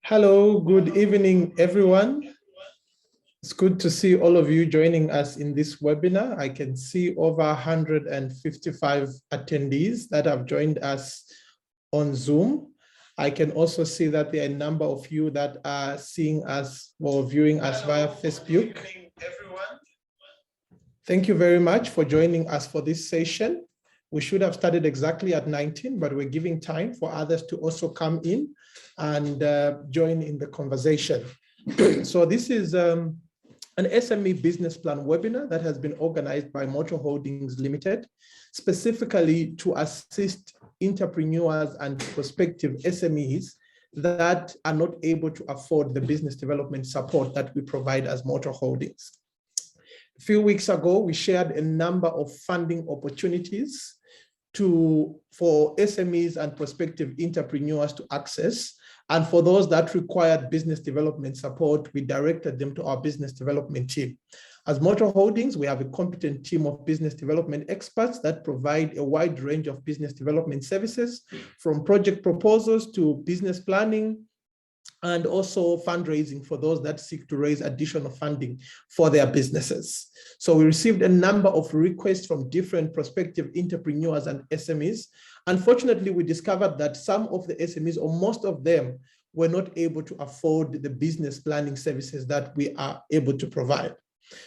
Hello, good evening, everyone. It's good to see all of you joining us in this webinar. I can see over 155 attendees that have joined us on Zoom. I can also see that there are a number of you that are seeing us or viewing us via Facebook. Good evening, everyone. Thank you very much for joining us for this session. We should have started exactly at 19, but we're giving time for others to also come in and join in the conversation. So this is an SME business plan webinar that has been organized by Mooto Holdings Limited, specifically to assist entrepreneurs and prospective SMEs that are not able to afford the business development support that we provide as Mooto Holdings. A few weeks ago, we shared a number of funding opportunities for SMEs and prospective entrepreneurs to access. And for those that required business development support, we directed them to our business development team. As Mooto Holdings, we have a competent team of business development experts that provide a wide range of business development services, from project proposals to business planning, and also fundraising for those that seek to raise additional funding for their businesses. So we received a number of requests from different prospective entrepreneurs and SMEs. Unfortunately, we discovered that some of the SMEs, or most of them, were not able to afford the business planning services that we are able to provide.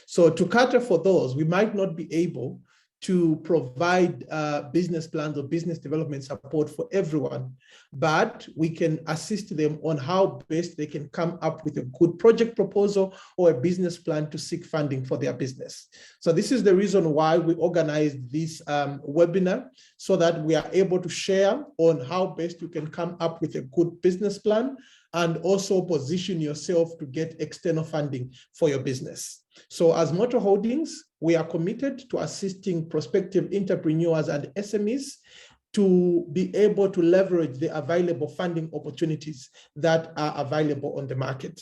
So to cater for those, we might not be able to provide business plans or business development support for everyone, but we can assist them on how best they can come up with a good project proposal or a business plan to seek funding for their business. So this is the reason why we organized this webinar, so that we are able to share on how best you can come up with a good business plan and also position yourself to get external funding for your business. So as Mooto Holdings, we are committed to assisting prospective entrepreneurs and SMEs to be able to leverage the available funding opportunities that are available on the market.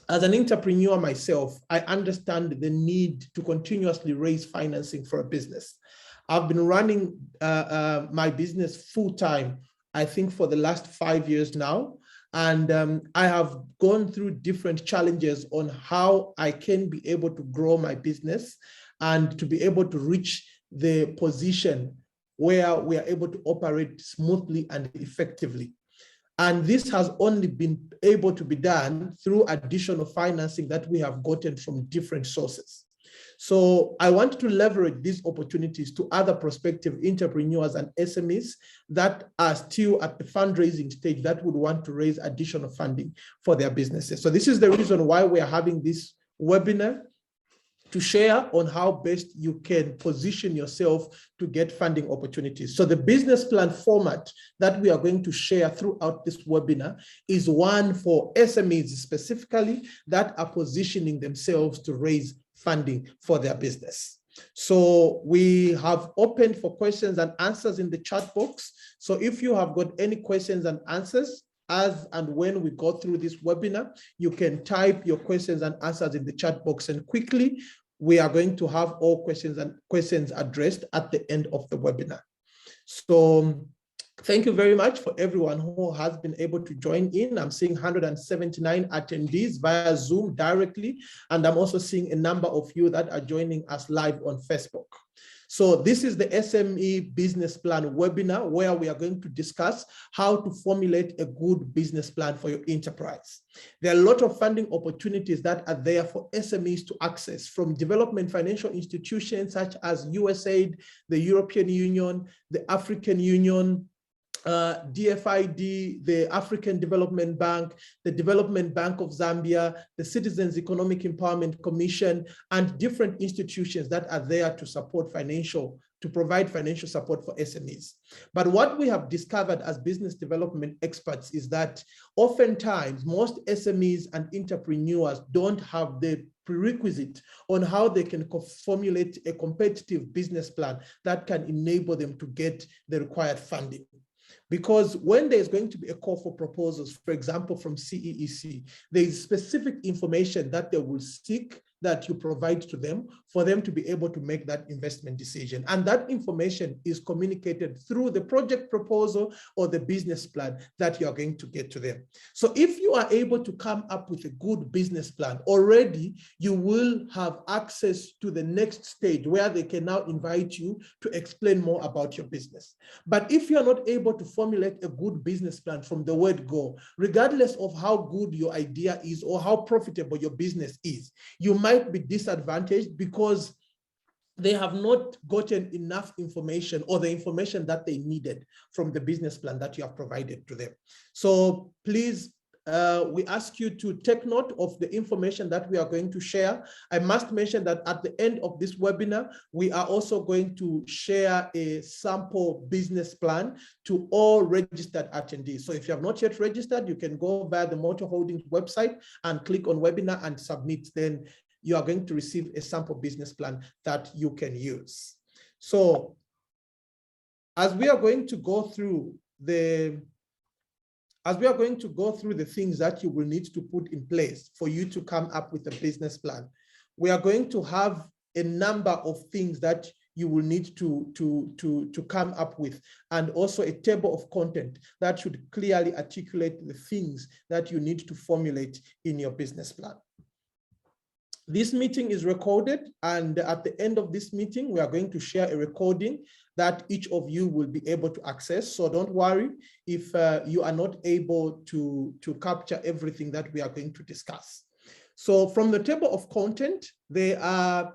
As an entrepreneur myself, I understand the need to continuously raise financing for a business. I've been running my business full-time, I think for the last 5 years now. And I have gone through different challenges on how I can be able to grow my business and to be able to reach the position where we are able to operate smoothly and effectively. And this has only been able to be done through additional financing that we have gotten from different sources. So I want to leverage these opportunities to other prospective entrepreneurs and SMEs that are still at the fundraising stage that would want to raise additional funding for their businesses. So this is the reason why we are having this webinar, to share on how best you can position yourself to get funding opportunities. So the business plan format that we are going to share throughout this webinar is one for SMEs specifically that are positioning themselves to raise funding for their business. So we have opened for questions and answers in the chat box. So if you have got any questions and answers, as and when we go through this webinar, you can type your questions and answers in the chat box, and quickly we are going to have all questions addressed at the end of the webinar. So thank you very much for everyone who has been able to join in. I'm seeing 179 attendees via Zoom directly, and I'm also seeing a number of you that are joining us live on Facebook. So this is the SME business plan webinar, where we are going to discuss how to formulate a good business plan for your enterprise. There are a lot of funding opportunities that are there for SMEs to access, from development financial institutions such as USAID, the European Union, the African Union, DFID, the African Development Bank, the Development Bank of Zambia, the Citizens Economic Empowerment Commission, and different institutions that are there to provide financial support for SMEs. But what we have discovered as business development experts is that oftentimes most SMEs and entrepreneurs don't have the prerequisite on how they can formulate a competitive business plan that can enable them to get the required funding. Because when there's going to be a call for proposals, for example, from CEEC, there is specific information that they will seek that you provide to them for them to be able to make that investment decision. And that information is communicated through the project proposal or the business plan that you are going to get to them. So if you are able to come up with a good business plan, already you will have access to the next stage where they can now invite you to explain more about your business. But if you are not able to formulate a good business plan from the word go, regardless of how good your idea is or how profitable your business is, you might be disadvantaged because they have not gotten enough information or the information that they needed from the business plan that you have provided to them. So please, we ask you to take note of the information that we are going to share. I must mention that at the end of this webinar, we are also going to share a sample business plan to all registered attendees. So if you have not yet registered, you can go via the Mooto Holdings website and click on webinar and submit. Then you are going to receive a sample business plan that you can use. So as we are going to go through the things that you will need to put in place for you to come up with a business plan, we are going to have a number of things that you will need to come up with, and also a table of content that should clearly articulate the things that you need to formulate in your business plan. This meeting is recorded, and at the end of this meeting, we are going to share a recording that each of you will be able to access. So don't worry if you are not able to capture everything that we are going to discuss. So from the table of content, there are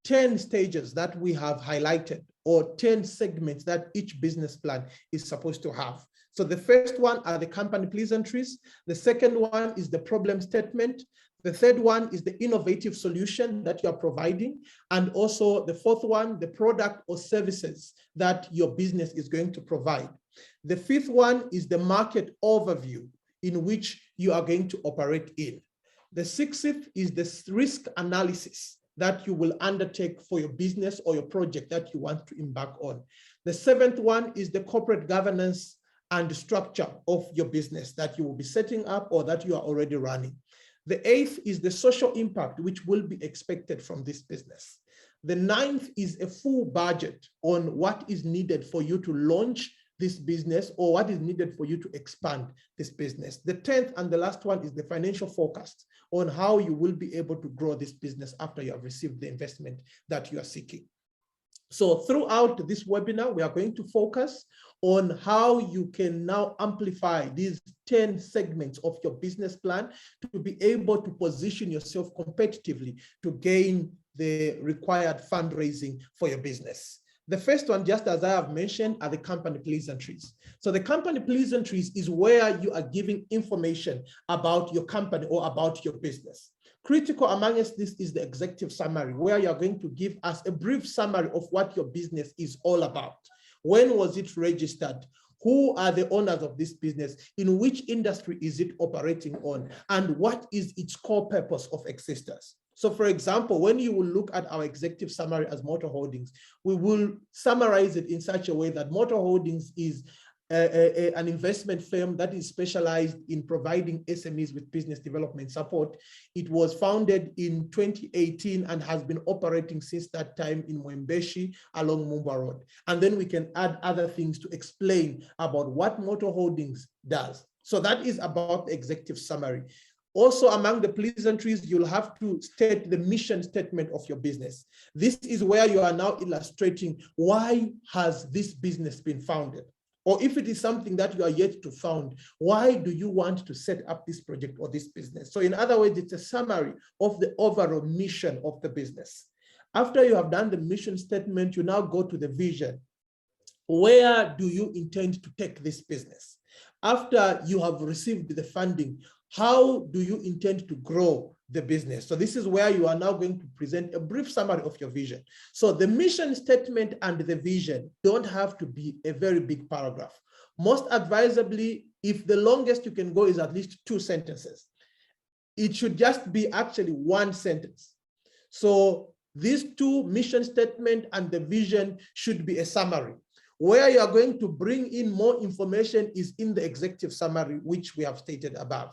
10 stages that we have highlighted, or 10 segments that each business plan is supposed to have. So the first one are the company pleasantries. The second one is the problem statement. The third one is the innovative solution that you are providing. And also the fourth one, the product or services that your business is going to provide. The fifth one is the market overview in which you are going to operate in. The sixth is the risk analysis that you will undertake for your business or your project that you want to embark on. The seventh one is the corporate governance and structure of your business that you will be setting up or that you are already running. The eighth is the social impact which will be expected from this business. The ninth is a full budget on what is needed for you to launch this business or what is needed for you to expand this business. The 10th and the last one is the financial forecast on how you will be able to grow this business after you have received the investment that you are seeking. So throughout this webinar, we are going to focus on how you can now amplify these 10 segments of your business plan to be able to position yourself competitively to gain the required fundraising for your business. The first one, just as I have mentioned, are the company pleasantries. So the company pleasantries is where you are giving information about your company or about your business. Critical amongst this is the executive summary, where you're going to give us a brief summary of what your business is all about. When was it registered? Who are the owners of this business? In which industry is it operating on? And what is its core purpose of existence? So for example, when you will look at our executive summary as Mooto Holdings, we will summarize it in such a way that Mooto Holdings is an investment firm that is specialized in providing SMEs with business development support. It was founded in 2018 and has been operating since that time in Mwembeshi along Mumba Road. And then we can add other things to explain about what Mooto Holdings does. So that is about the executive summary. Also, among the pleasantries, you'll have to state the mission statement of your business. This is where you are now illustrating why has this business been founded? Or if it is something that you are yet to found, why do you want to set up this project or this business? So in other words, it's a summary of the overall mission of the business. After you have done the mission statement, you now go to the vision. Where do you intend to take this business? After you have received the funding, how do you intend to grow the business? So this is where you are now going to present a brief summary of your vision. So the mission statement and the vision don't have to be a very big paragraph. Most advisably, if the longest you can go is at least 2 sentences, it should just be actually 1 sentence. So these 2, mission statement and the vision, should be a summary. Where you are going to bring in more information is in the executive summary, which we have stated above.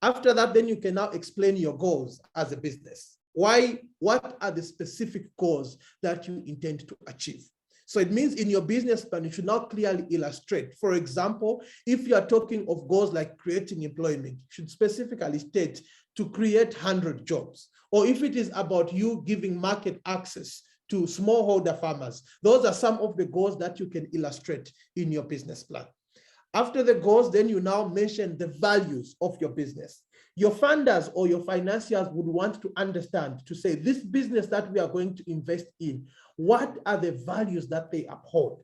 After that, then you can now explain your goals as a business. what are the specific goals that you intend to achieve? So it means in your business plan, you should now clearly illustrate. For example, if you are talking of goals like creating employment, you should specifically state to create 100 jobs. Or if it is about you giving market access to smallholder farmers, those are some of the goals that you can illustrate in your business plan. After the goals, then you now mention the values of your business. Your funders or your financiers would want to understand, to say, this business that we are going to invest in, what are the values that they uphold?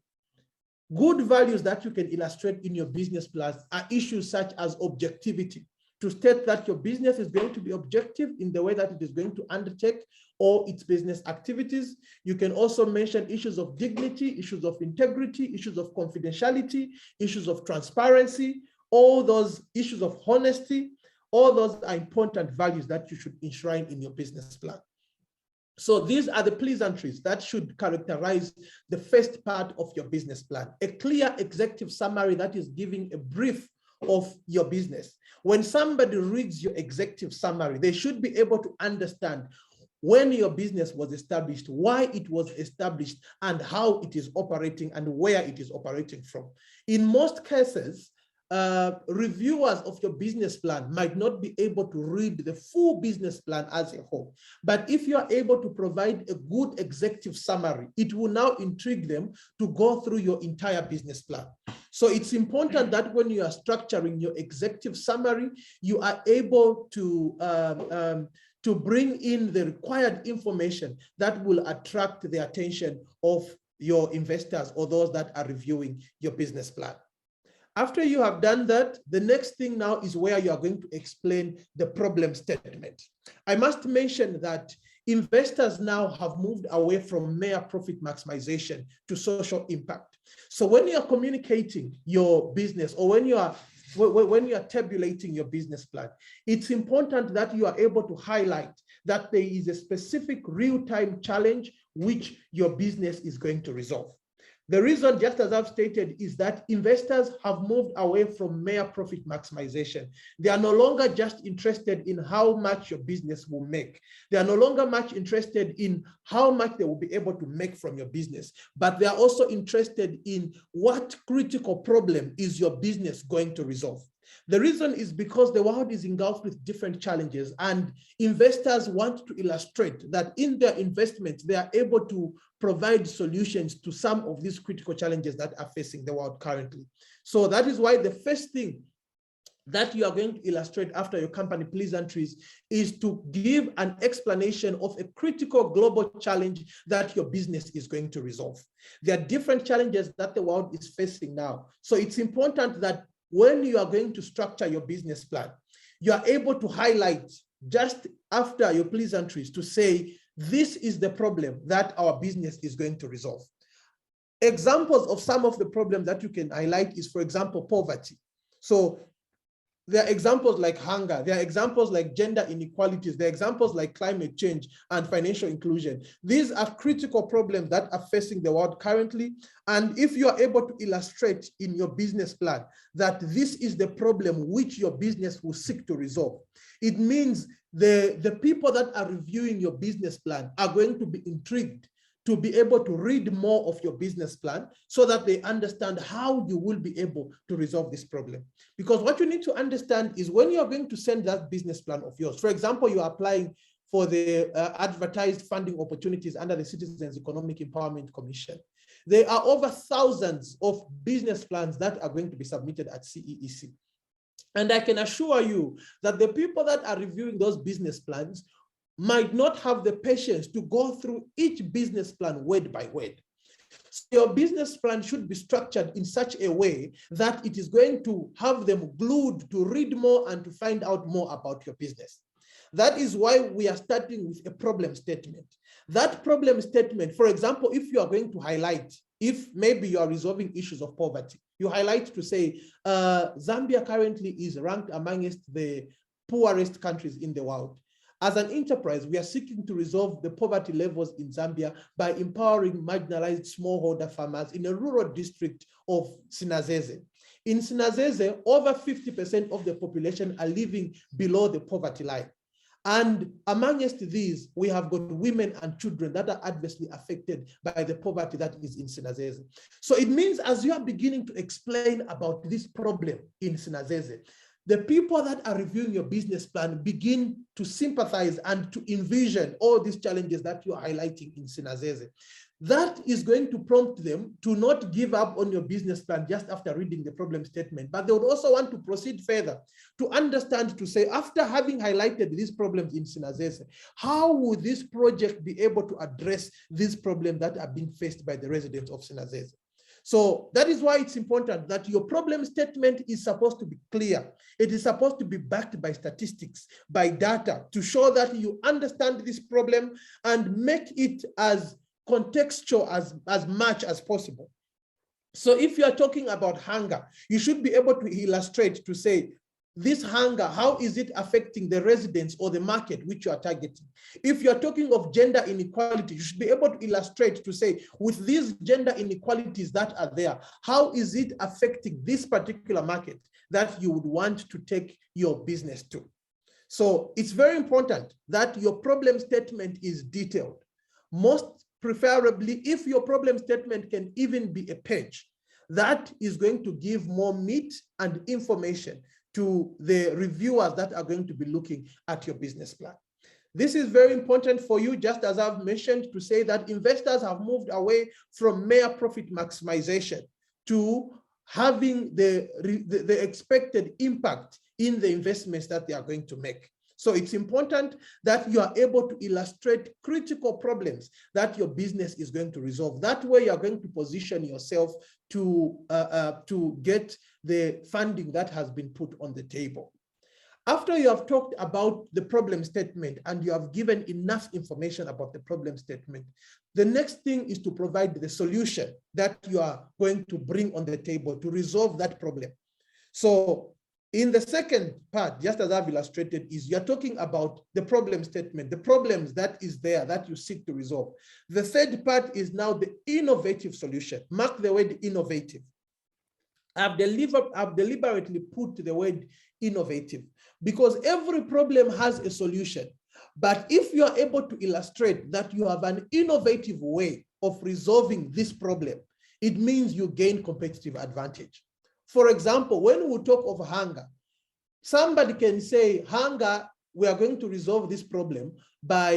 Good values that you can illustrate in your business plans are issues such as objectivity, to state that your business is going to be objective in the way that it is going to undertake all its business activities. You can also mention issues of dignity, issues of integrity, issues of confidentiality, issues of transparency, all those issues of honesty. All those are important values that you should enshrine in your business plan. So these are the pleasantries that should characterize the first part of your business plan. A clear executive summary that is giving a brief of your business. When somebody reads your executive summary, they should be able to understand when your business was established, why it was established, and how it is operating and where it is operating from. In most cases, reviewers of your business plan might not be able to read the full business plan as a whole. But if you are able to provide a good executive summary, it will now intrigue them to go through your entire business plan. So it's important that when you are structuring your executive summary, you are able to bring in the required information that will attract the attention of your investors or those that are reviewing your business plan. After you have done that, the next thing now is where you are going to explain the problem statement. I must mention that investors now have moved away from mere profit maximization to social impact. So when you are communicating your business, or when you are tabulating your business plan, it's important that you are able to highlight that there is a specific real-time challenge which your business is going to resolve. The reason, just as I've stated, is that investors have moved away from mere profit maximization. They are no longer just interested in how much your business will make. They are no longer much interested in how much they will be able to make from your business, but they are also interested in what critical problem is your business going to resolve. The reason is because the world is engulfed with different challenges, and investors want to illustrate that in their investments, they are able to provide solutions to some of these critical challenges that are facing the world currently. So that is why the first thing that you are going to illustrate after your company pleasantries is to give an explanation of a critical global challenge that your business is going to resolve. There are different challenges that the world is facing now. So it's important that when you are going to structure your business plan, you are able to highlight just after your pleasantries to say, this is the problem that our business is going to resolve. Examples of some of the problems that you can highlight is, for example, poverty. So there are examples like hunger. There are examples like gender inequalities. There are examples like climate change and financial inclusion. These are critical problems that are facing the world currently. And if you are able to illustrate in your business plan that this is the problem which your business will seek to resolve, it means the people that are reviewing your business plan are going to be intrigued to be able to read more of your business plan so that they understand how you will be able to resolve this problem. Because what you need to understand is when you're going to send that business plan of yours, for example, you're applying for the advertised funding opportunities under the Citizens Economic Empowerment Commission. There are over thousands of business plans that are going to be submitted at CEEC. And I can assure you that the people that are reviewing those business plans might not have the patience to go through each business plan word by word. So your business plan should be structured in such a way that it is going to have them glued to read more and to find out more about your business. That is why we are starting with a problem statement. That problem statement, for example, if you are going to highlight, if maybe you are resolving issues of poverty, you highlight to say, Zambia currently is ranked amongst the poorest countries in the world. As an enterprise, we are seeking to resolve the poverty levels in Zambia by empowering marginalized smallholder farmers in a rural district of Sinazeze. In Sinazeze, over 50% of the population are living below the poverty line. And amongst these, we have got women and children that are adversely affected by the poverty that is in Sinazeze. So it means as you are beginning to explain about this problem in Sinazeze, the people that are reviewing your business plan begin to sympathize and to envision all these challenges that you are highlighting in Sinazeze. That is going to prompt them to not give up on your business plan just after reading the problem statement, but they would also want to proceed further to understand, to say, after having highlighted these problems in Sinazeze, how would this project be able to address these problems that are being faced by the residents of Sinazeze? So that is why it's important that your problem statement is supposed to be clear. It is supposed to be backed by statistics, by data, to show that you understand this problem and make it as contextual as much as possible. So if you are talking about hunger, you should be able to illustrate, to say, this hunger, how is it affecting the residents or the market which you are targeting? If you're talking of gender inequality, you should be able to illustrate, to say, with these gender inequalities that are there, how is it affecting this particular market that you would want to take your business to? So it's very important that your problem statement is detailed. Most preferably, if your problem statement can even be a page, that is going to give more meat and information to the reviewers that are going to be looking at your business plan. This is very important for you, just as I've mentioned, to say that investors have moved away from mere profit maximization to having the expected impact in the investments that they are going to make. So it's important that you are able to illustrate critical problems that your business is going to resolve. That way, you're going to position yourself to get the funding that has been put on the table. After you have talked about the problem statement and you have given enough information about the problem statement, the next thing is to provide the solution that you are going to bring on the table to resolve that problem. So in the second part, just as I've illustrated, is you're talking about the problem statement, the problems that is there that you seek to resolve. The third part is now the innovative solution. Mark the word innovative. I've deliberately put the word innovative because every problem has a solution. But if you are able to illustrate that you have an innovative way of resolving this problem, it means you gain competitive advantage. For example, when we talk of hunger, somebody can say, hunger, we are going to resolve this problem by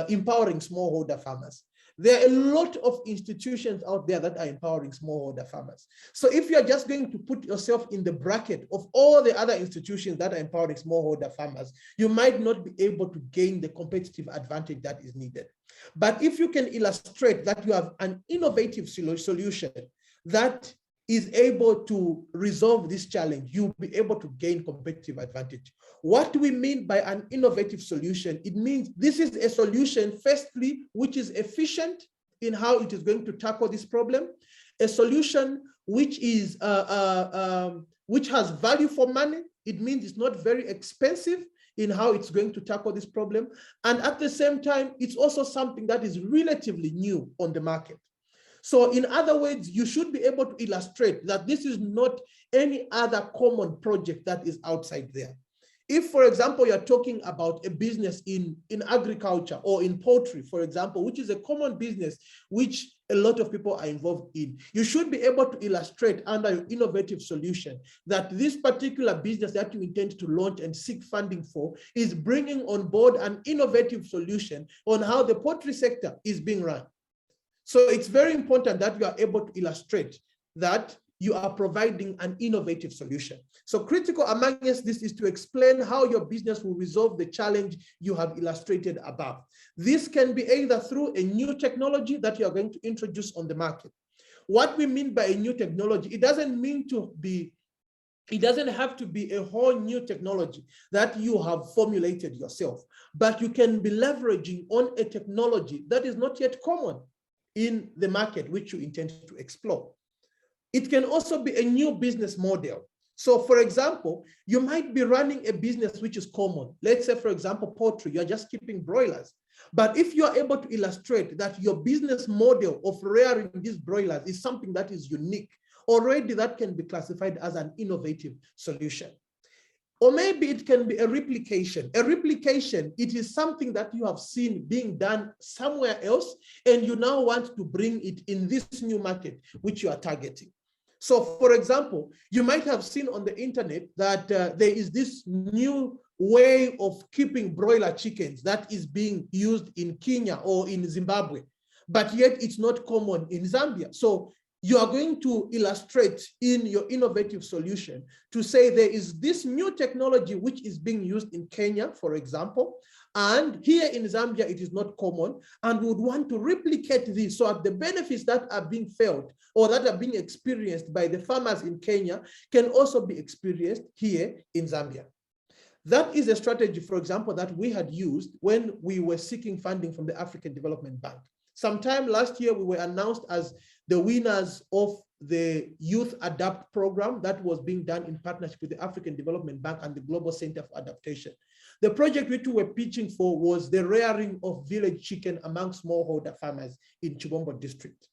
empowering smallholder farmers. There are a lot of institutions out there that are empowering smallholder farmers. So if you're just going to put yourself in the bracket of all the other institutions that are empowering smallholder farmers, you might not be able to gain the competitive advantage that is needed. But if you can illustrate that you have an innovative solution that is able to resolve this challenge, you'll be able to gain competitive advantage. What do we mean by an innovative solution? It means this is a solution, firstly, which is efficient in how it is going to tackle this problem, a solution which is which has value for money. It means it's not very expensive in how it's going to tackle this problem. And at the same time, it's also something that is relatively new on the market. So in other words, you should be able to illustrate that this is not any other common project that is outside there. If, for example, you're talking about a business in agriculture or in poultry, for example, which is a common business which a lot of people are involved in, you should be able to illustrate under your innovative solution that this particular business that you intend to launch and seek funding for is bringing on board an innovative solution on how the poultry sector is being run. So it's very important that you are able to illustrate that you are providing an innovative solution. So critical amongst this is to explain how your business will resolve the challenge you have illustrated above. This can be either through a new technology that you are going to introduce on the market. What we mean by a new technology, it doesn't have to be a whole new technology that you have formulated yourself, but you can be leveraging on a technology that is not yet common in the market which you intend to explore. It can also be a new business model. So for example, you might be running a business which is common. Let's say, for example, poultry, you're just keeping broilers. But if you're able to illustrate that your business model of rearing these broilers is something that is unique, already that can be classified as an innovative solution. Or maybe it can be a replication. A replication, it is something that you have seen being done somewhere else, and you now want to bring it in this new market, which you are targeting. So for example, you might have seen on the internet that there is this new way of keeping broiler chickens that is being used in Kenya or in Zimbabwe, but yet it's not common in Zambia. So you are going to illustrate in your innovative solution to say there is this new technology which is being used in Kenya, for example, and here in Zambia it is not common, and we would want to replicate this so that the benefits that are being felt or that are being experienced by the farmers in Kenya can also be experienced here in Zambia. That is a strategy, for example, that we had used when we were seeking funding from the African Development Bank. Sometime last year, we were announced as the winners of the Youth Adapt program that was being done in partnership with the African Development Bank and the Global Center for Adaptation. The project which we were pitching for was the rearing of village chicken among smallholder farmers in Chibombo district.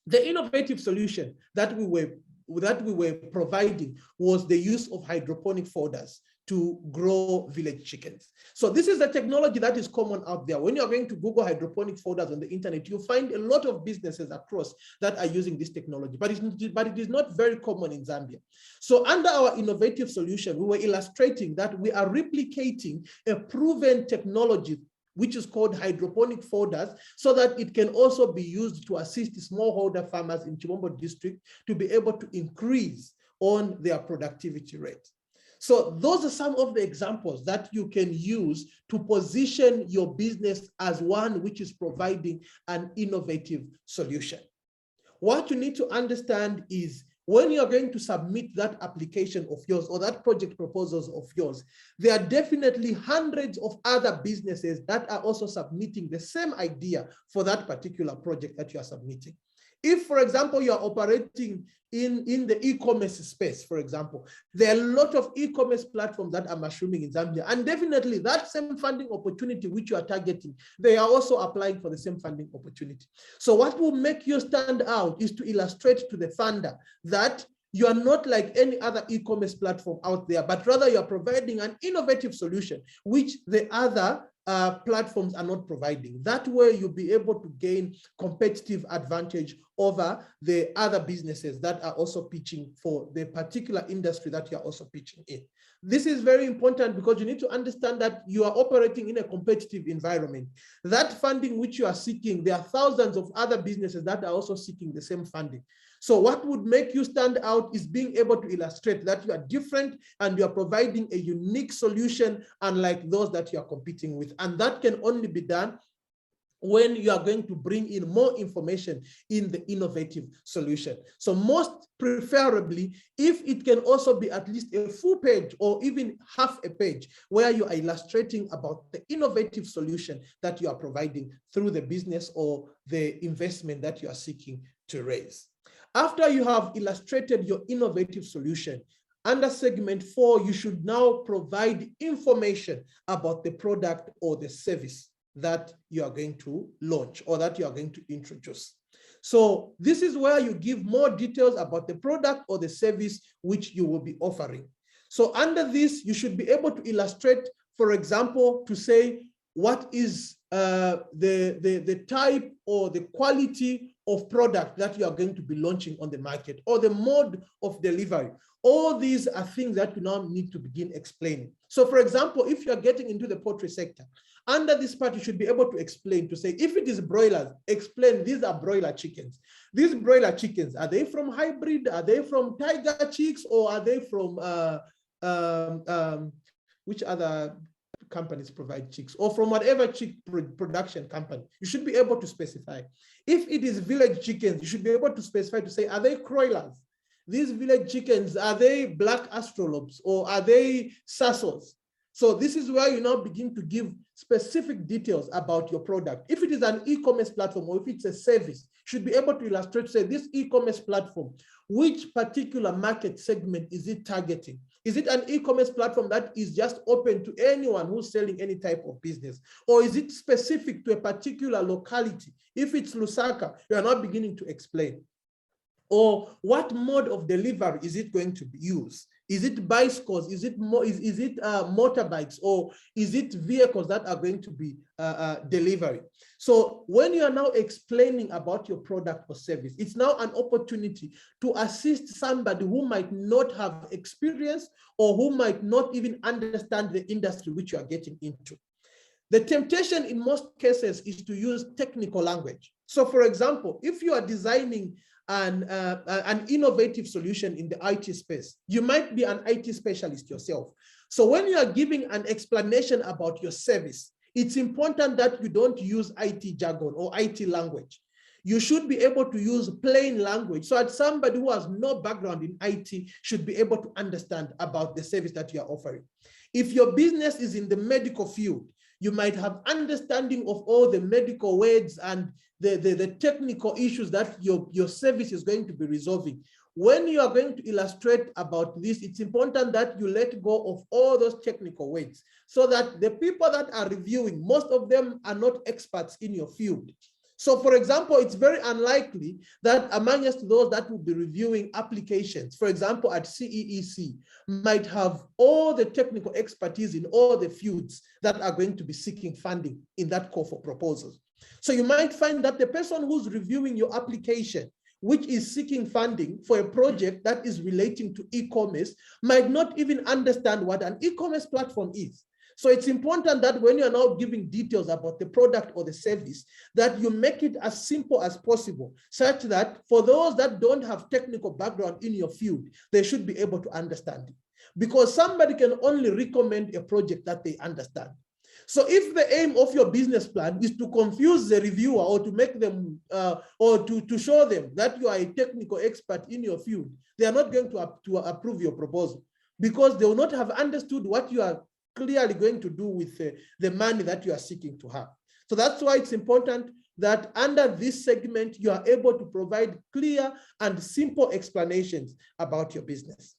The innovative solution that we were providing was the use of hydroponic fodders to grow village chickens. So this is a technology that is common out there. When you're going to Google hydroponic fodders on the internet, you'll find a lot of businesses across that are using this technology, but it is not very common in Zambia. So under our innovative solution, we were illustrating that we are replicating a proven technology which is called hydroponic fodders, so that it can also be used to assist smallholder farmers in Chibombo district to be able to increase on their productivity rate. So those are some of the examples that you can use to position your business as one which is providing an innovative solution. What you need to understand is when you're going to submit that application of yours or that project proposals of yours, there are definitely hundreds of other businesses that are also submitting the same idea for that particular project that you are submitting. If, for example, you are operating in the e-commerce space, for example, there are a lot of e-commerce platforms that are mushrooming in Zambia, and definitely that same funding opportunity which you are targeting, they are also applying for the same funding opportunity. So what will make you stand out is to illustrate to the funder that you are not like any other e-commerce platform out there, but rather you are providing an innovative solution which the other platforms are not providing. That way you'll be able to gain competitive advantage over the other businesses that are also pitching for the particular industry that you're also pitching in. This is very important because you need to understand that you are operating in a competitive environment. That funding which you are seeking, there are thousands of other businesses that are also seeking the same funding. So what would make you stand out is being able to illustrate that you are different and you are providing a unique solution unlike those that you are competing with. And that can only be done when you are going to bring in more information in the innovative solution. So most preferably, if it can also be at least a full page or even half a page where you are illustrating about the innovative solution that you are providing through the business or the investment that you are seeking to raise. After you have illustrated your innovative solution, under segment 4, you should now provide information about the product or the service that you are going to launch or that you are going to introduce. So this is where you give more details about the product or the service which you will be offering. So under this, you should be able to illustrate, for example, to say what is the type or the quality of product that you are going to be launching on the market or the mode of delivery. All these are things that you now need to begin explaining. So for example, if you're getting into the poultry sector, under this part, you should be able to explain, to say, if it is broilers, explain these are broiler chickens. These broiler chickens, are they from hybrid? Are they from tiger chicks? Or are they from, which other companies provide chicks? Or from whatever chick production company? You should be able to specify. If it is village chickens, you should be able to specify to say, are they croilers? These village chickens, are they black astrolopes or are they sassos? So this is where you now begin to give specific details about your product. If it is an e-commerce platform or if it's a service, you should be able to illustrate, say, this e-commerce platform, which particular market segment is it targeting? Is it an e-commerce platform that is just open to anyone who's selling any type of business? Or is it specific to a particular locality? If it's Lusaka, you are now beginning to explain. Or what mode of delivery is it going to be used? Is it bicycles? Is it motorbikes? Or is it vehicles that are going to be delivery? So when you are now explaining about your product or service, it's now an opportunity to assist somebody who might not have experience or who might not even understand the industry which you are getting into. The temptation in most cases is to use technical language. So for example, if you are designing an innovative solution in the IT space, you might be an IT specialist yourself. So when you are giving an explanation about your service, it's important that you don't use IT jargon or IT language. You should be able to use plain language so that somebody who has no background in IT should be able to understand about the service that you are offering. If your business is in the medical field, you might have understanding of all the medical words and the technical issues that your service is going to be resolving. When you are going to illustrate about this, it's important that you let go of all those technical words so that the people that are reviewing, most of them are not experts in your field. So for example, it's very unlikely that amongst those that will be reviewing applications, for example, at CEEC, might have all the technical expertise in all the fields that are going to be seeking funding in that call for proposals. So you might find that the person who's reviewing your application, which is seeking funding for a project that is relating to e-commerce, might not even understand what an e-commerce platform is. So it's important that when you're now giving details about the product or the service, that you make it as simple as possible, such that for those that don't have technical background in your field, they should be able to understand it. Because somebody can only recommend a project that they understand. So if the aim of your business plan is to confuse the reviewer or to make them, or to show them that you are a technical expert in your field, they are not going to approve your proposal because they will not have understood what you are clearly going to do with the money that you are seeking to have. So that's why it's important that under this segment, you are able to provide clear and simple explanations about your business.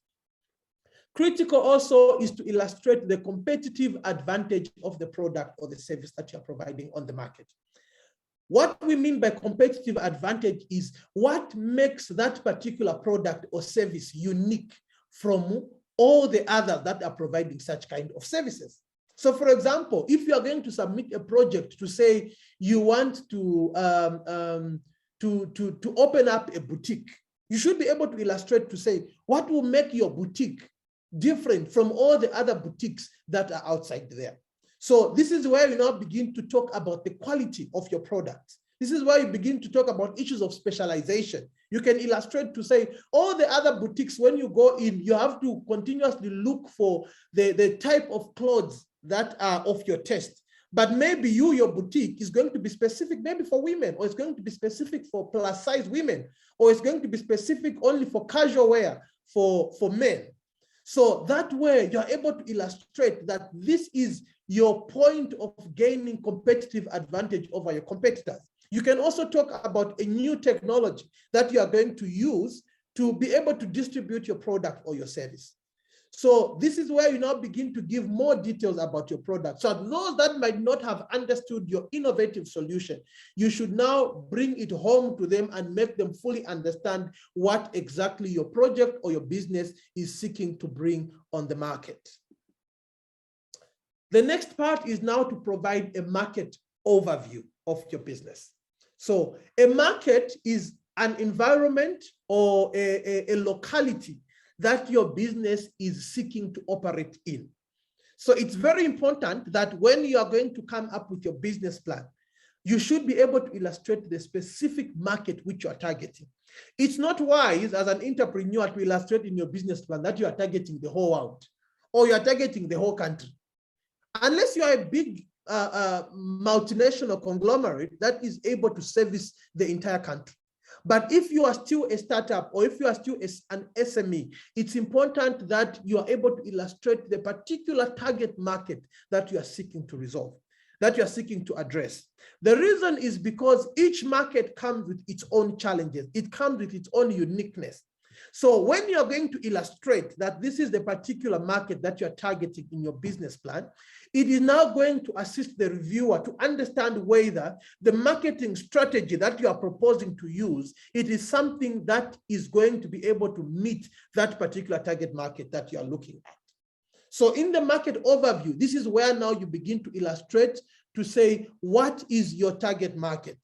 Critical also is to illustrate the competitive advantage of the product or the service that you're providing on the market. What we mean by competitive advantage is what makes that particular product or service unique from all the others that are providing such kind of services. So for example, if you are going to submit a project to say you want to open up a boutique, you should be able to illustrate to say what will make your boutique different from all the other boutiques that are outside there. So this is where you now begin to talk about the quality of your product. This is where you begin to talk about issues of specialization. You can illustrate to say all the other boutiques, when you go in, you have to continuously look for the type of clothes that are of your taste. But maybe your boutique is going to be specific maybe for women, or it's going to be specific for plus size women, or it's going to be specific only for casual wear for men. So that way you're able to illustrate that this is your point of gaining competitive advantage over your competitors. You can also talk about a new technology that you are going to use to be able to distribute your product or your service. So this is where you now begin to give more details about your product. So those that might not have understood your innovative solution, you should now bring it home to them and make them fully understand what exactly your project or your business is seeking to bring on the market. The next part is now to provide a market overview of your business. So a market is an environment or a locality that your business is seeking to operate in. So it's very important that when you are going to come up with your business plan, you should be able to illustrate the specific market which you are targeting. It's not wise as an entrepreneur to illustrate in your business plan that you are targeting the whole world or you are targeting the whole country. Unless you are a big multinational conglomerate that is able to service the entire country. But if you are still a startup or if you are still an SME, it's important that you are able to illustrate the particular target market that you are seeking to resolve, that you are seeking to address. The reason is because each market comes with its own challenges. It comes with its own uniqueness. So when you're going to illustrate that this is the particular market that you're targeting in your business plan, it is now going to assist the reviewer to understand whether the marketing strategy that you are proposing to use, it is something that is going to be able to meet that particular target market that you are looking at. So in the market overview, this is where now you begin to illustrate to say, what is your target market?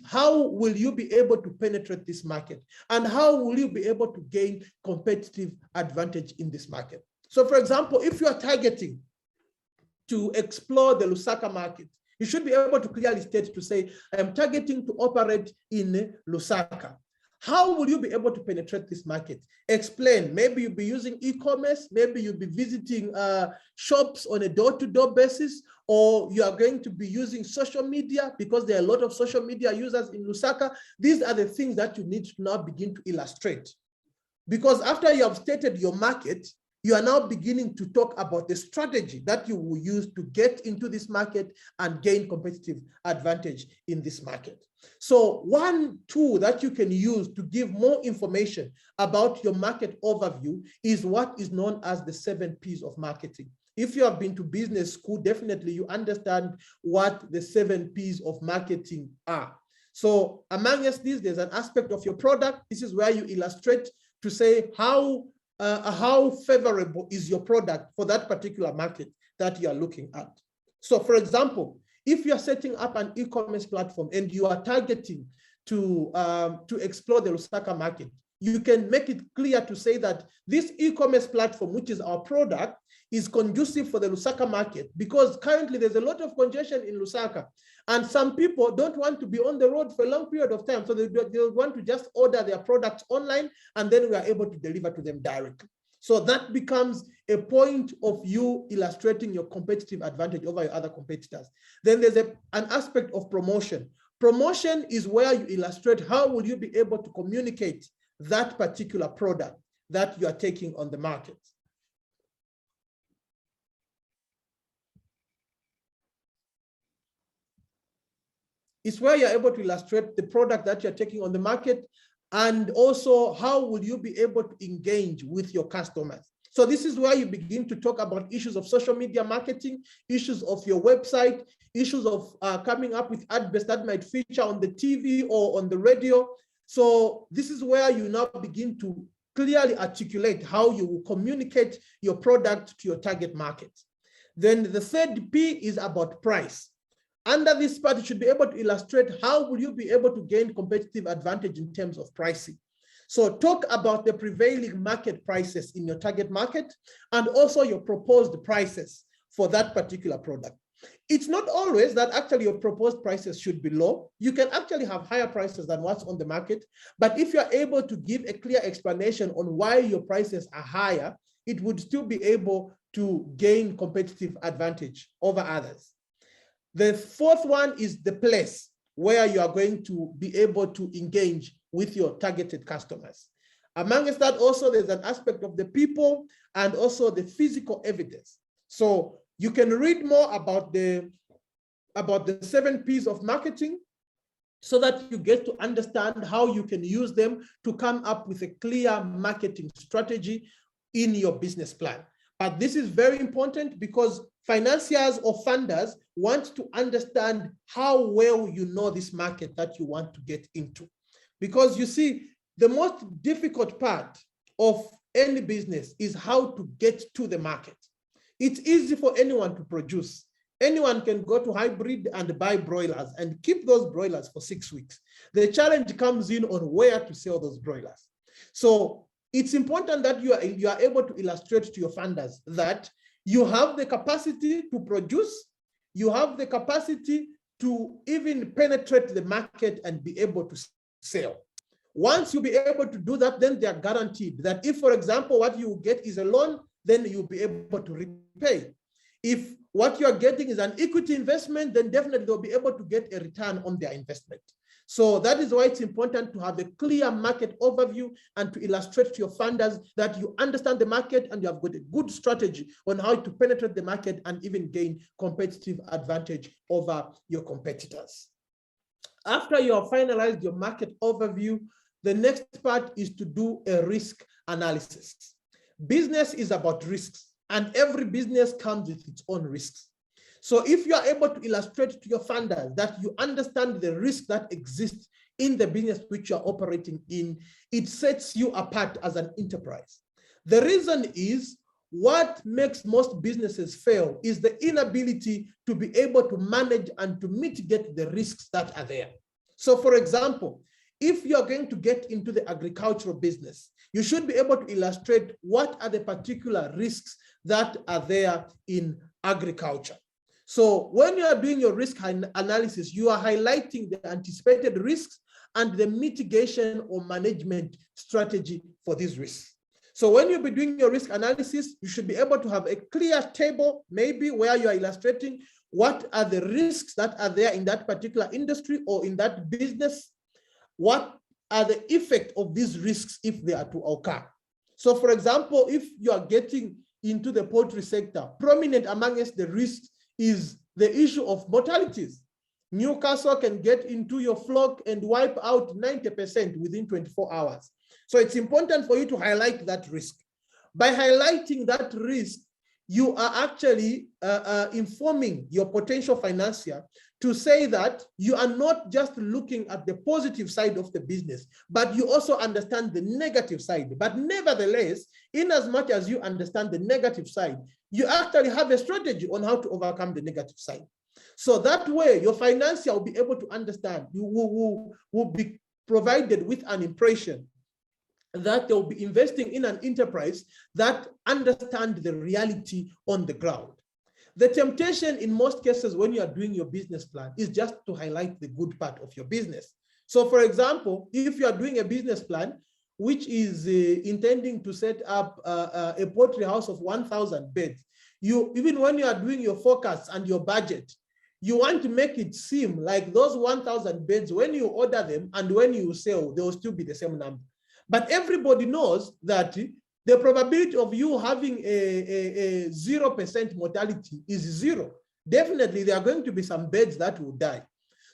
How will you be able to penetrate this market? And how will you be able to gain competitive advantage in this market? So for example, if you are targeting to explore the Lusaka market, you should be able to clearly state to say, I am targeting to operate in Lusaka. How will you be able to penetrate this market? Explain. Maybe you'll be using e-commerce, maybe you'll be visiting shops on a door-to-door basis, or you are going to be using social media because there are a lot of social media users in Lusaka. These are the things that you need to now begin to illustrate. Because after you have stated your market, you are now beginning to talk about the strategy that you will use to get into this market and gain competitive advantage in this market. So one tool that you can use to give more information about your market overview is what is known as the 7 P's of marketing. If you have been to business school, definitely you understand what the 7 P's of marketing are. So amongst these, there's an aspect of your product. This is where you illustrate to say how favorable is your product for that particular market that you are looking at. So for example, if you are setting up an e-commerce platform and you are targeting to explore the Lusaka market, you can make it clear to say that this e-commerce platform, which is our product, is conducive for the Lusaka market, because currently there's a lot of congestion in Lusaka, and some people don't want to be on the road for a long period of time, so they want to just order their products online, and then we are able to deliver to them directly. So that becomes a point of you illustrating your competitive advantage over your other competitors. Then there's an aspect of promotion. Promotion is where you illustrate how will you be able to communicate that particular product that you are taking on the market. It's where you're able to illustrate the product that you're taking on the market, and also how will you be able to engage with your customers. So this is where you begin to talk about issues of social media marketing, issues of your website, issues of coming up with adverts that might feature on the TV or on the radio. So this is where you now begin to clearly articulate how you will communicate your product to your target market. Then the 3rd P is about price. Under this part, you should be able to illustrate how will you be able to gain competitive advantage in terms of pricing. So talk about the prevailing market prices in your target market, and also your proposed prices for that particular product. It's not always that actually your proposed prices should be low. You can actually have higher prices than what's on the market, but if you're able to give a clear explanation on why your prices are higher, it would still be able to gain competitive advantage over others. The 4th one is the place where you are going to be able to engage with your targeted customers. Amongst that also, there's an aspect of the people and also the physical evidence. So you can read more about the 7 P's of marketing so that you get to understand how you can use them to come up with a clear marketing strategy in your business plan. But this is very important because financiers or funders want to understand how well you know this market that you want to get into. Because you see, the most difficult part of any business is how to get to the market. It's easy for anyone to produce. Anyone can go to hybrid and buy broilers and keep those broilers for 6 weeks. The challenge comes in on where to sell those broilers. So it's important that you are able to illustrate to your funders that you have the capacity to produce, you have the capacity to even penetrate the market and be able to sell. Once you'll be able to do that, then they are guaranteed that if, for example, what you get is a loan, then you'll be able to repay. If what you're getting is an equity investment, then definitely they'll be able to get a return on their investment. So that is why it's important to have a clear market overview and to illustrate to your funders that you understand the market and you have got a good strategy on how to penetrate the market and even gain competitive advantage over your competitors. After you have finalized your market overview, the next part is to do a risk analysis. Business is about risks, and every business comes with its own risks. So if you are able to illustrate to your funders that you understand the risk that exists in the business which you are operating in, it sets you apart as an enterprise. The reason is, what makes most businesses fail is the inability to be able to manage and to mitigate the risks that are there. So for example, if you're going to get into the agricultural business, you should be able to illustrate what are the particular risks that are there in agriculture. So when you are doing your risk analysis, you are highlighting the anticipated risks and the mitigation or management strategy for these risks. So when you'll be doing your risk analysis, you should be able to have a clear table, maybe where you are illustrating what are the risks that are there in that particular industry or in that business. What are the effects of these risks if they are to occur? So for example, if you are getting into the poultry sector, prominent amongst the risks is the issue of mortalities. Newcastle can get into your flock and wipe out 90% within 24 hours. So it's important for you to highlight that risk. By highlighting that risk, you are actually informing your potential financier to say that you are not just looking at the positive side of the business, but you also understand the negative side. But nevertheless, in as much as you understand the negative side, you actually have a strategy on how to overcome the negative side. So that way, your financier will be able to understand, you will be provided with an impression that they'll be investing in an enterprise that understands the reality on the ground. The temptation in most cases when you are doing your business plan is just to highlight the good part of your business. So for example, if you are doing a business plan, which is intending to set up a poultry house of 1,000 beds, even when you are doing your forecasts and your budget, you want to make it seem like those 1,000 beds, when you order them and when you sell, they will still be the same number. But everybody knows that the probability of you having a 0% mortality is zero. Definitely, there are going to be some beds that will die.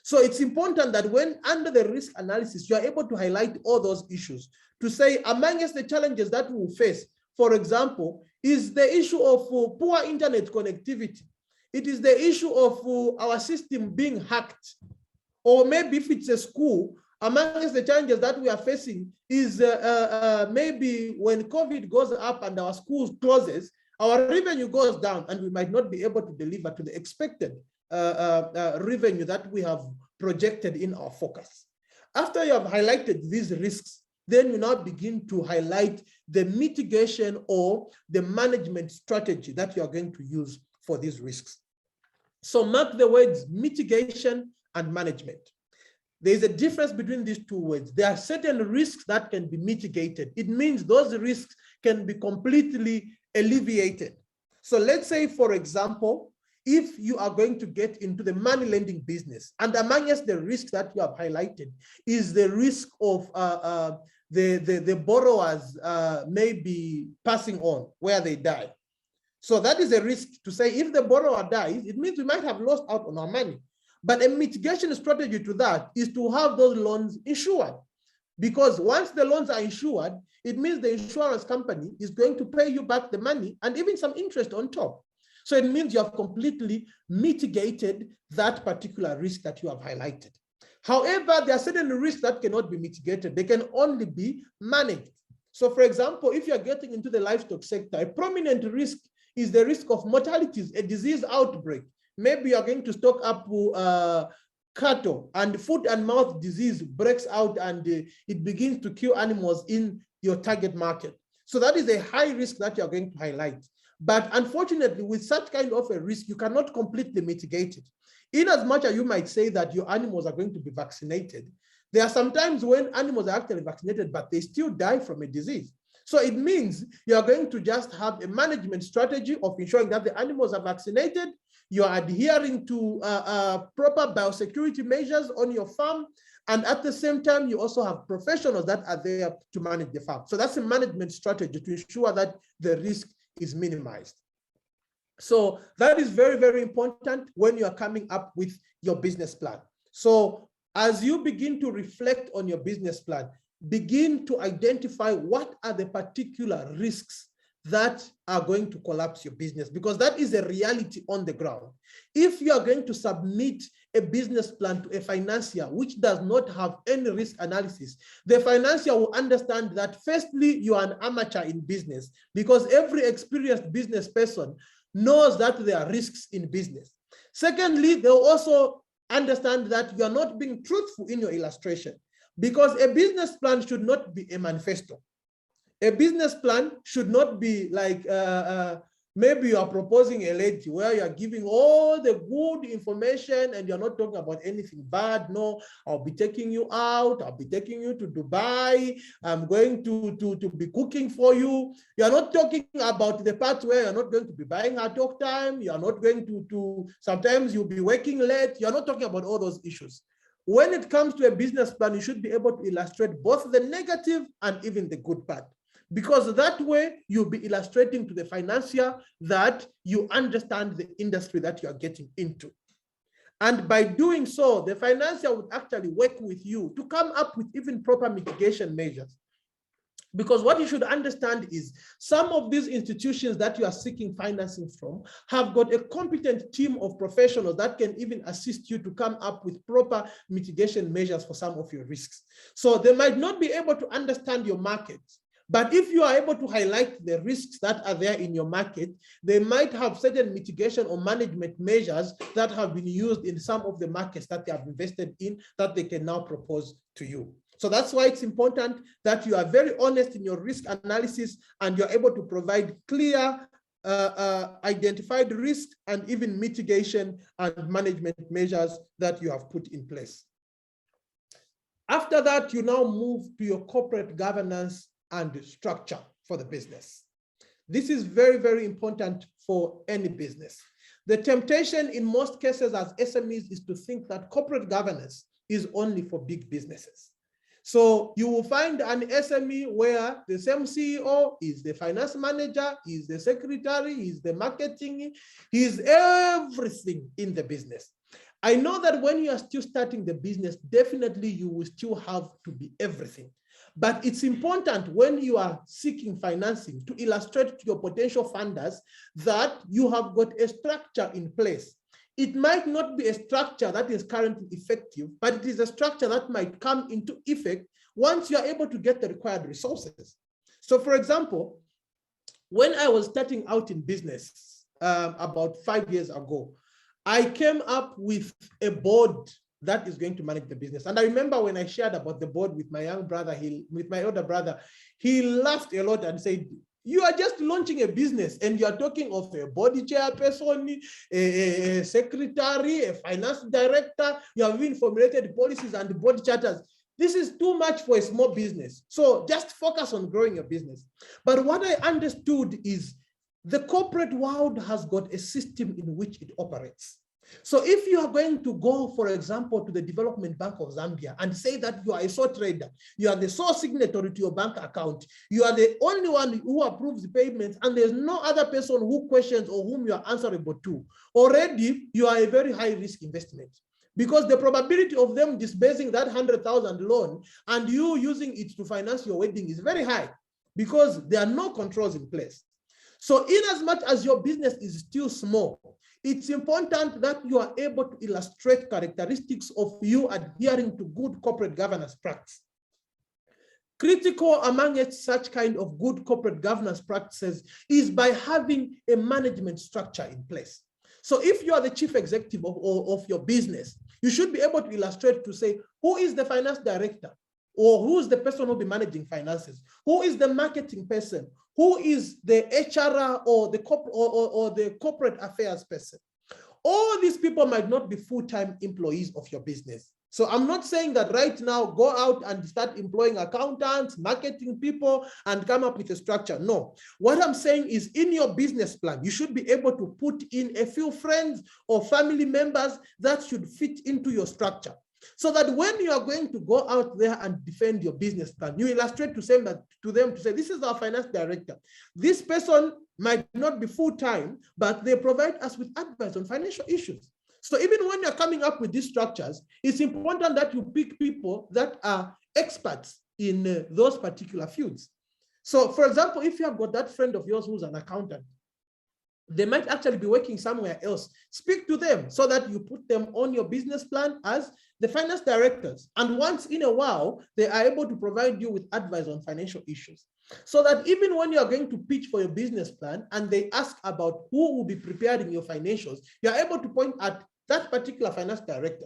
So it's important that when under the risk analysis, you are able to highlight all those issues to say amongst the challenges that we will face, for example, is the issue of poor internet connectivity. It is the issue of our system being hacked. Or maybe if it's a school, amongst the challenges that we are facing is maybe when COVID goes up and our schools closes, our revenue goes down and we might not be able to deliver to the expected revenue that we have projected in our forecast. After you have highlighted these risks, then you now begin to highlight the mitigation or the management strategy that you are going to use for these risks. So mark the words mitigation and management. There is a difference between these two words. There are certain risks that can be mitigated. It means those risks can be completely alleviated. So let's say, for example, if you are going to get into the money lending business, and amongst the risks that you have highlighted is the risk of the borrowers maybe passing on where they die. So that is a risk to say if the borrower dies, it means we might have lost out on our money. But a mitigation strategy to that is to have those loans insured. Because once the loans are insured, it means the insurance company is going to pay you back the money and even some interest on top. So it means you have completely mitigated that particular risk that you have highlighted. However, there are certain risks that cannot be mitigated. They can only be managed. So for example, if you're getting into the livestock sector, a prominent risk is the risk of mortalities, a disease outbreak. Maybe you're going to stock up cattle and foot and mouth disease breaks out and it begins to kill animals in your target market. So that is a high risk that you're going to highlight. But unfortunately, with such kind of a risk, you cannot completely mitigate it. In as much as you might say that your animals are going to be vaccinated, there are some times when animals are actually vaccinated, but they still die from a disease. So it means you are going to just have a management strategy of ensuring that the animals are vaccinated, you are adhering to proper biosecurity measures on your farm, and at the same time, you also have professionals that are there to manage the farm. So that's a management strategy to ensure that the risk is minimized. So that is very, very important when you are coming up with your business plan. So as you begin to reflect on your business plan, begin to identify what are the particular risks that are going to collapse your business, because that is a reality on the ground. If you are going to submit a business plan to a financier which does not have any risk analysis, the financier will understand that firstly, you are an amateur in business, because every experienced business person knows that there are risks in business. Secondly, they'll also understand that you are not being truthful in your illustration, because a business plan should not be a manifesto. A business plan should not be like, maybe you are proposing a lady where you are giving all the good information and you're not talking about anything bad. No, I'll be taking you out. I'll be taking you to Dubai. I'm going to be cooking for you. You're not talking about the part where you're not going to be buying her talk time. You're not going sometimes you'll be working late. You're not talking about all those issues. When it comes to a business plan, you should be able to illustrate both the negative and even the good part, because that way you'll be illustrating to the financier that you understand the industry that you are getting into. And by doing so, the financier would actually work with you to come up with even proper mitigation measures. Because what you should understand is some of these institutions that you are seeking financing from have got a competent team of professionals that can even assist you to come up with proper mitigation measures for some of your risks. So they might not be able to understand your market, but if you are able to highlight the risks that are there in your market, they might have certain mitigation or management measures that have been used in some of the markets that they have invested in that they can now propose to you. So that's why it's important that you are very honest in your risk analysis and you're able to provide clear, identified risk and even mitigation and management measures that you have put in place. After that, you now move to your corporate governance and structure for the business. This is very, very important for any business. The temptation in most cases as SMEs is to think that corporate governance is only for big businesses. So you will find an SME where the same CEO is the finance manager, is the secretary, is the marketing, he is everything in the business. I know that when you are still starting the business, definitely you will still have to be everything. But it's important when you are seeking financing to illustrate to your potential funders that you have got a structure in place. It might not be a structure that is currently effective, but it is a structure that might come into effect once you are able to get the required resources. So for example, when I was starting out in business about 5 years ago, I came up with a board that is going to manage the business. And I remember when I shared about the board with my young brother, with my older brother, he laughed a lot and said, you are just launching a business and you are talking of a body chairperson, a secretary, a finance director. You have even formulated policies and board charters. This is too much for a small business. So just focus on growing your business. But what I understood is the corporate world has got a system in which it operates. So if you are going to go, for example, to the Development Bank of Zambia and say that you are a sole trader, you are the sole signatory to your bank account, you are the only one who approves the payments, and there's no other person who questions or whom you are answerable to, already you are a very high risk investment. Because the probability of them disbursing that 100,000 loan and you using it to finance your wedding is very high because there are no controls in place. So in as much as your business is still small, it's important that you are able to illustrate characteristics of you adhering to good corporate governance practice. Critical among such kind of good corporate governance practices is by having a management structure in place. So if you are the chief executive of your business, you should be able to illustrate to say, who is the finance director? Or who is the person who will be managing finances? Who is the marketing person? Who is the HR or the corporate affairs person? All these people might not be full-time employees of your business. So I'm not saying that right now, go out and start employing accountants, marketing people, and come up with a structure. No. What I'm saying is in your business plan, you should be able to put in a few friends or family members that should fit into your structure. So that when you are going to go out there and defend your business plan, you illustrate to them to say, this is our finance director. This person might not be full-time, but they provide us with advice on financial issues. So even when you're coming up with these structures, it's important that you pick people that are experts in those particular fields. So for example, if you have got that friend of yours who's an accountant, they might actually be working somewhere else. Speak to them so that you put them on your business plan as the finance directors. And once in a while, they are able to provide you with advice on financial issues. So that even when you are going to pitch for your business plan and they ask about who will be preparing your financials, you are able to point at that particular finance director.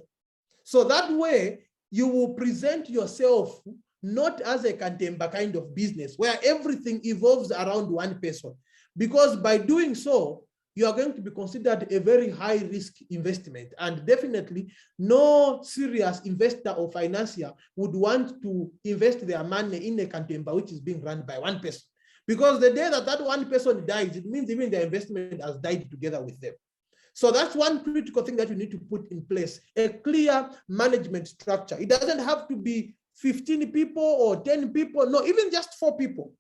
So that way, you will present yourself not as a Kantemba kind of business where everything evolves around one person. Because by doing so, you are going to be considered a very high risk investment. And definitely no serious investor or financier would want to invest their money in a Kantemba which is being run by one person. Because the day that that one person dies, it means even their investment has died together with them. So that's one critical thing that you need to put in place, a clear management structure. It doesn't have to be 15 people or 10 people, no, even just 4 people.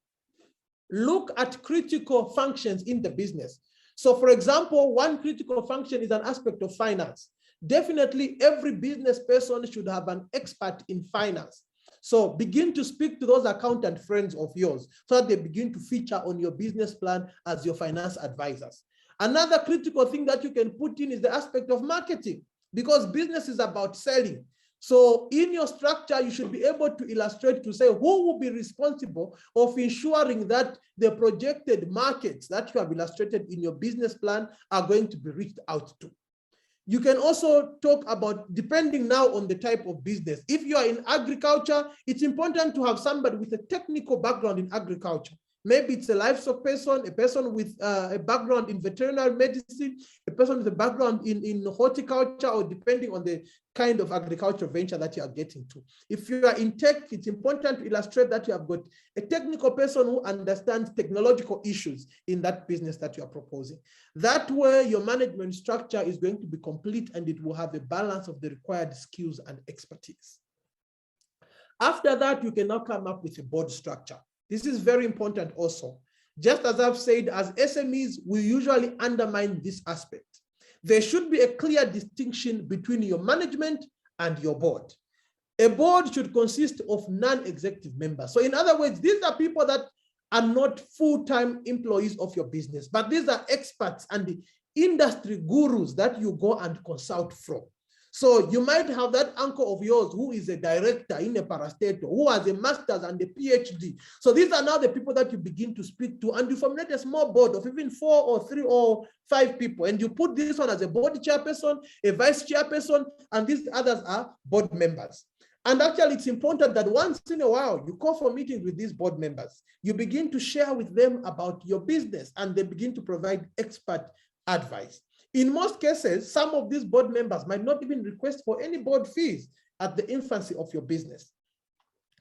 Look at critical functions in the business. So for example, one critical function is an aspect of finance. Definitely every business person should have an expert in finance. So begin to speak to those accountant friends of yours so that they begin to feature on your business plan as your finance advisors. Another critical thing that you can put in is the aspect of marketing, because business is about selling. So in your structure, you should be able to illustrate to say who will be responsible of ensuring that the projected markets that you have illustrated in your business plan are going to be reached out to. You can also talk about, depending now on the type of business. If you are in agriculture, it's important to have somebody with a technical background in agriculture. Maybe it's a livestock person, a person with a background in veterinary medicine, a person with a background in horticulture, or depending on the kind of agricultural venture that you are getting to. If you are in tech, it's important to illustrate that you have got a technical person who understands technological issues in that business that you are proposing. That way, your management structure is going to be complete and it will have a balance of the required skills and expertise. After that, you can now come up with a board structure. This is very important also. Just as I've said, as SMEs, we usually undermine this aspect. There should be a clear distinction between your management and your board. A board should consist of non-executive members. So in other words, these are people that are not full-time employees of your business, but these are experts and the industry gurus that you go and consult from. So you might have that uncle of yours who is a director in a parastatal, who has a master's and a PhD. So these are now the people that you begin to speak to, and you formulate a small board of even 4 or 3 or 5 people. And you put this one as a board chairperson, a vice chairperson, and these others are board members. And actually, it's important that once in a while, you call for meetings with these board members. You begin to share with them about your business, and they begin to provide expert advice. In most cases, some of these board members might not even request for any board fees at the infancy of your business.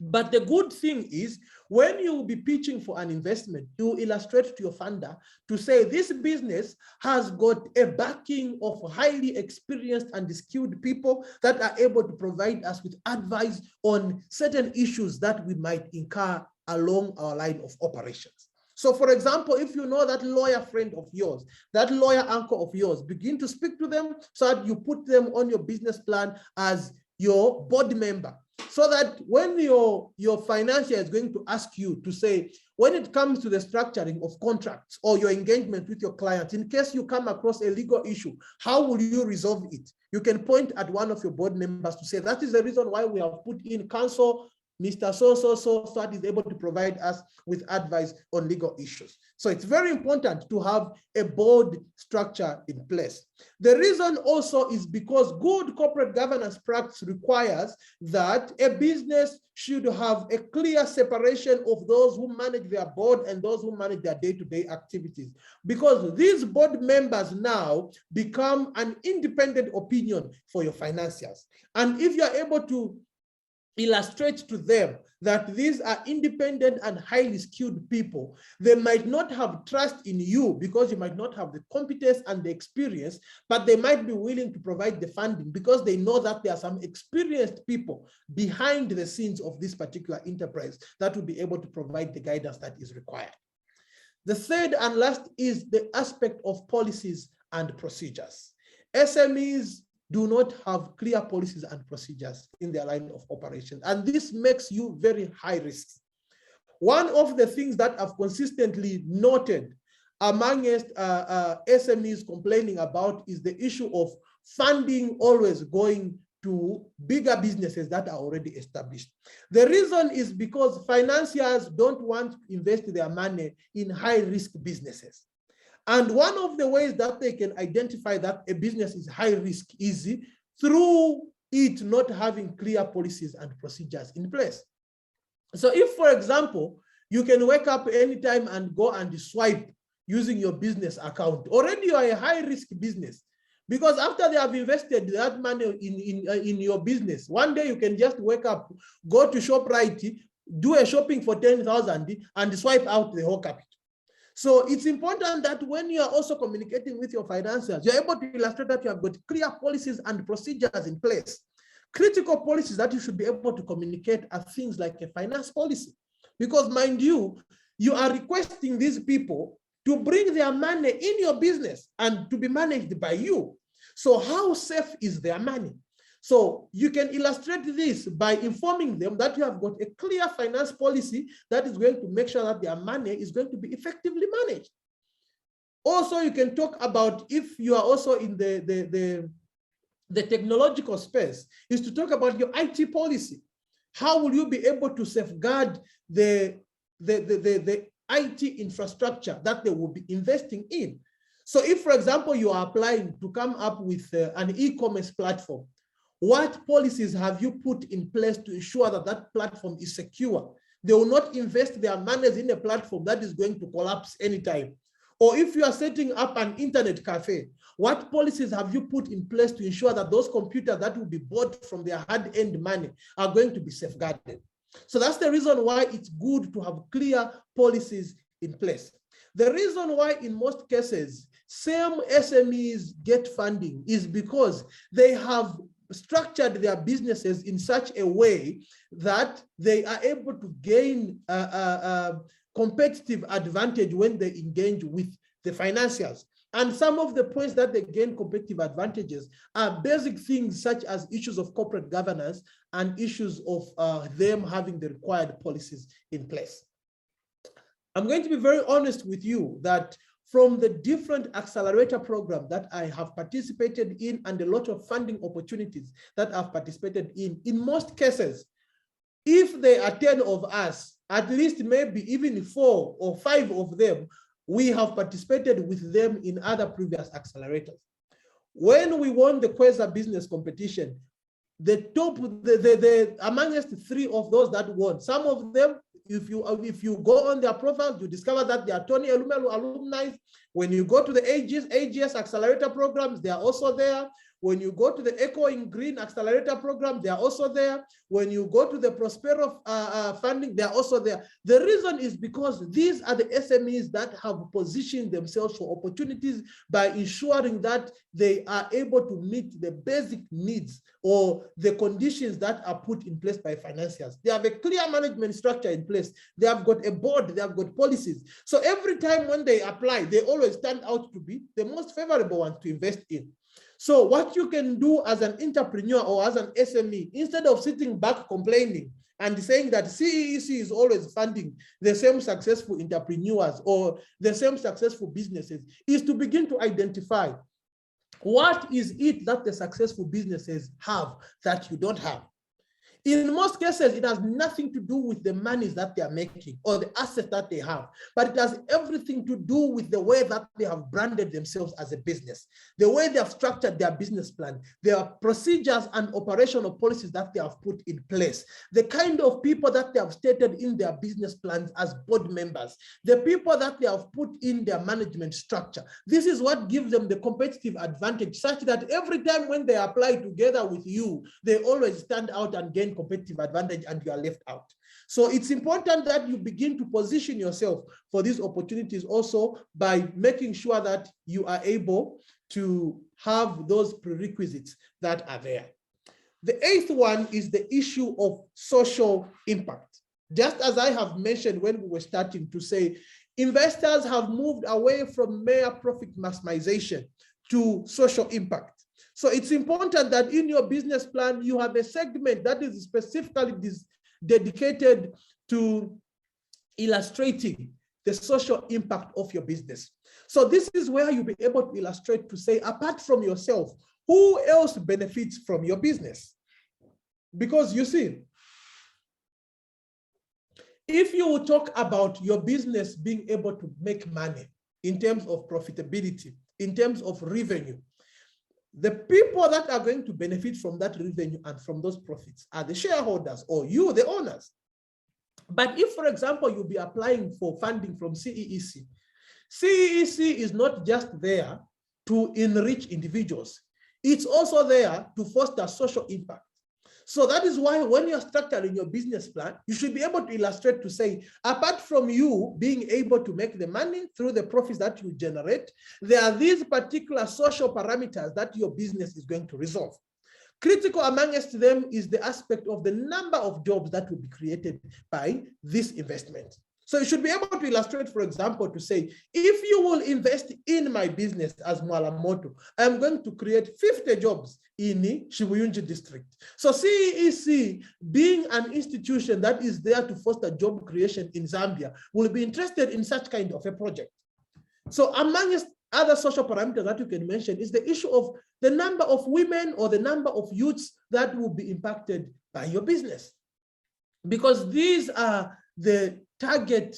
But the good thing is, when you will be pitching for an investment, you illustrate to your funder to say this business has got a backing of highly experienced and skilled people that are able to provide us with advice on certain issues that we might incur along our line of operations. So for example, if you know that lawyer friend of yours, that lawyer uncle of yours, begin to speak to them so that you put them on your business plan as your board member. So that when your financier is going to ask you to say, when it comes to the structuring of contracts or your engagement with your clients, in case you come across a legal issue, how will you resolve it? You can point at one of your board members to say, that is the reason why we have put in counsel Mr. So that is able to provide us with advice on legal issues. So it's very important to have a board structure in place. The reason also is because good corporate governance practice requires that a business should have a clear separation of those who manage their board and those who manage their day-to-day activities. Because these board members now become an independent opinion for your financiers. And if you are able to illustrate to them that these are independent and highly skilled people, they might not have trust in you because you might not have the competence and the experience, but they might be willing to provide the funding because they know that there are some experienced people behind the scenes of this particular enterprise that will be able to provide the guidance that is required. The third and last is the aspect of policies and procedures. SMEs do not have clear policies and procedures in their line of operation. And this makes you very high risk. One of the things that I've consistently noted amongst SMEs complaining about is the issue of funding always going to bigger businesses that are already established. The reason is because financiers don't want to invest their money in high-risk businesses. And one of the ways that they can identify that a business is high risk is through it not having clear policies and procedures in place. So if, for example, you can wake up anytime and go and swipe using your business account, already you are a high-risk business. Because after they have invested that money in your business, one day you can just wake up, go to ShopRite, do a shopping for 10,000 and swipe out the whole capital. So it's important that when you are also communicating with your financiers, you're able to illustrate that you have got clear policies and procedures in place. Critical policies that you should be able to communicate are things like a finance policy. Because mind you, you are requesting these people to bring their money in your business and to be managed by you. So how safe is their money? So you can illustrate this by informing them that you have got a clear finance policy that is going to make sure that their money is going to be effectively managed. Also, you can talk about, if you are also in the technological space, is to talk about your IT policy. How will you be able to safeguard the IT infrastructure that they will be investing in? So if, for example, you are applying to come up with an e-commerce platform, what policies have you put in place to ensure that that platform is secure? They will not invest their monies in a platform that is going to collapse anytime. Or if you are setting up an internet cafe, what policies have you put in place to ensure that those computers that will be bought from their hard-earned money are going to be safeguarded? So that's the reason why it's good to have clear policies in place. The reason why in most cases, some SMEs get funding is because they have structured their businesses in such a way that they are able to gain competitive advantage when they engage with the financiers. And some of the points that they gain competitive advantages are basic things such as issues of corporate governance and issues of them having the required policies in place. I'm going to be very honest with you that from the different accelerator programs that I have participated in and a lot of funding opportunities that I've participated in most cases, if there are 10 of us, at least maybe even 4 or 5 of them, we have participated with them in other previous accelerators. When we won the Quasar business competition, the top, amongst 3 of those that won, some of them, if you go on their profiles, you discover that they are Tony Elumelu alumni. When you go to the AGS accelerator programs, they are also there. When you go to the Echo in Green accelerator program, they are also there. When you go to the Prospero funding, they are also there. The reason is because these are the SMEs that have positioned themselves for opportunities by ensuring that they are able to meet the basic needs or the conditions that are put in place by financiers. They have a clear management structure in place. They have got a board, they have got policies. So every time when they apply, they always stand out to be the most favorable ones to invest in. So what you can do as an entrepreneur or as an SME, instead of sitting back complaining and saying that CEEC is always funding the same successful entrepreneurs or the same successful businesses, is to begin to identify what is it that the successful businesses have that you don't have. In most cases, it has nothing to do with the monies that they are making or the assets that they have, but it has everything to do with the way that they have branded themselves as a business, the way they have structured their business plan, their procedures and operational policies that they have put in place, the kind of people that they have stated in their business plans as board members, the people that they have put in their management structure. This is what gives them the competitive advantage, such that every time when they apply together with you, they always stand out and gain competitive advantage and you are left out. So it's important that you begin to position yourself for these opportunities also by making sure that you are able to have those prerequisites that are there. The 8th one is the issue of social impact. Just as I have mentioned when we were starting to say, investors have moved away from mere profit maximization to social impact. So it's important that in your business plan, you have a segment that is specifically dedicated to illustrating the social impact of your business. So this is where you'll be able to illustrate to say, apart from yourself, who else benefits from your business? Because you see, if you will talk about your business being able to make money in terms of profitability, in terms of revenue, the people that are going to benefit from that revenue and from those profits are the shareholders or you, the owners. But if, for example, you'll be applying for funding from CEEC, CEEC is not just there to enrich individuals. It's also there to foster social impact. So that is why when you're structuring your business plan, you should be able to illustrate to say, apart from you being able to make the money through the profits that you generate, there are these particular social parameters that your business is going to resolve. Critical amongst them is the aspect of the number of jobs that will be created by this investment. So you should be able to illustrate, for example, to say, if you will invest in my business as Mwala Mooto, I'm going to create 50 jobs in Shibuyunji district. So CEEC, being an institution that is there to foster job creation in Zambia, will be interested in such kind of a project. So amongst other social parameters that you can mention is the issue of the number of women or the number of youths that will be impacted by your business. Because these are the target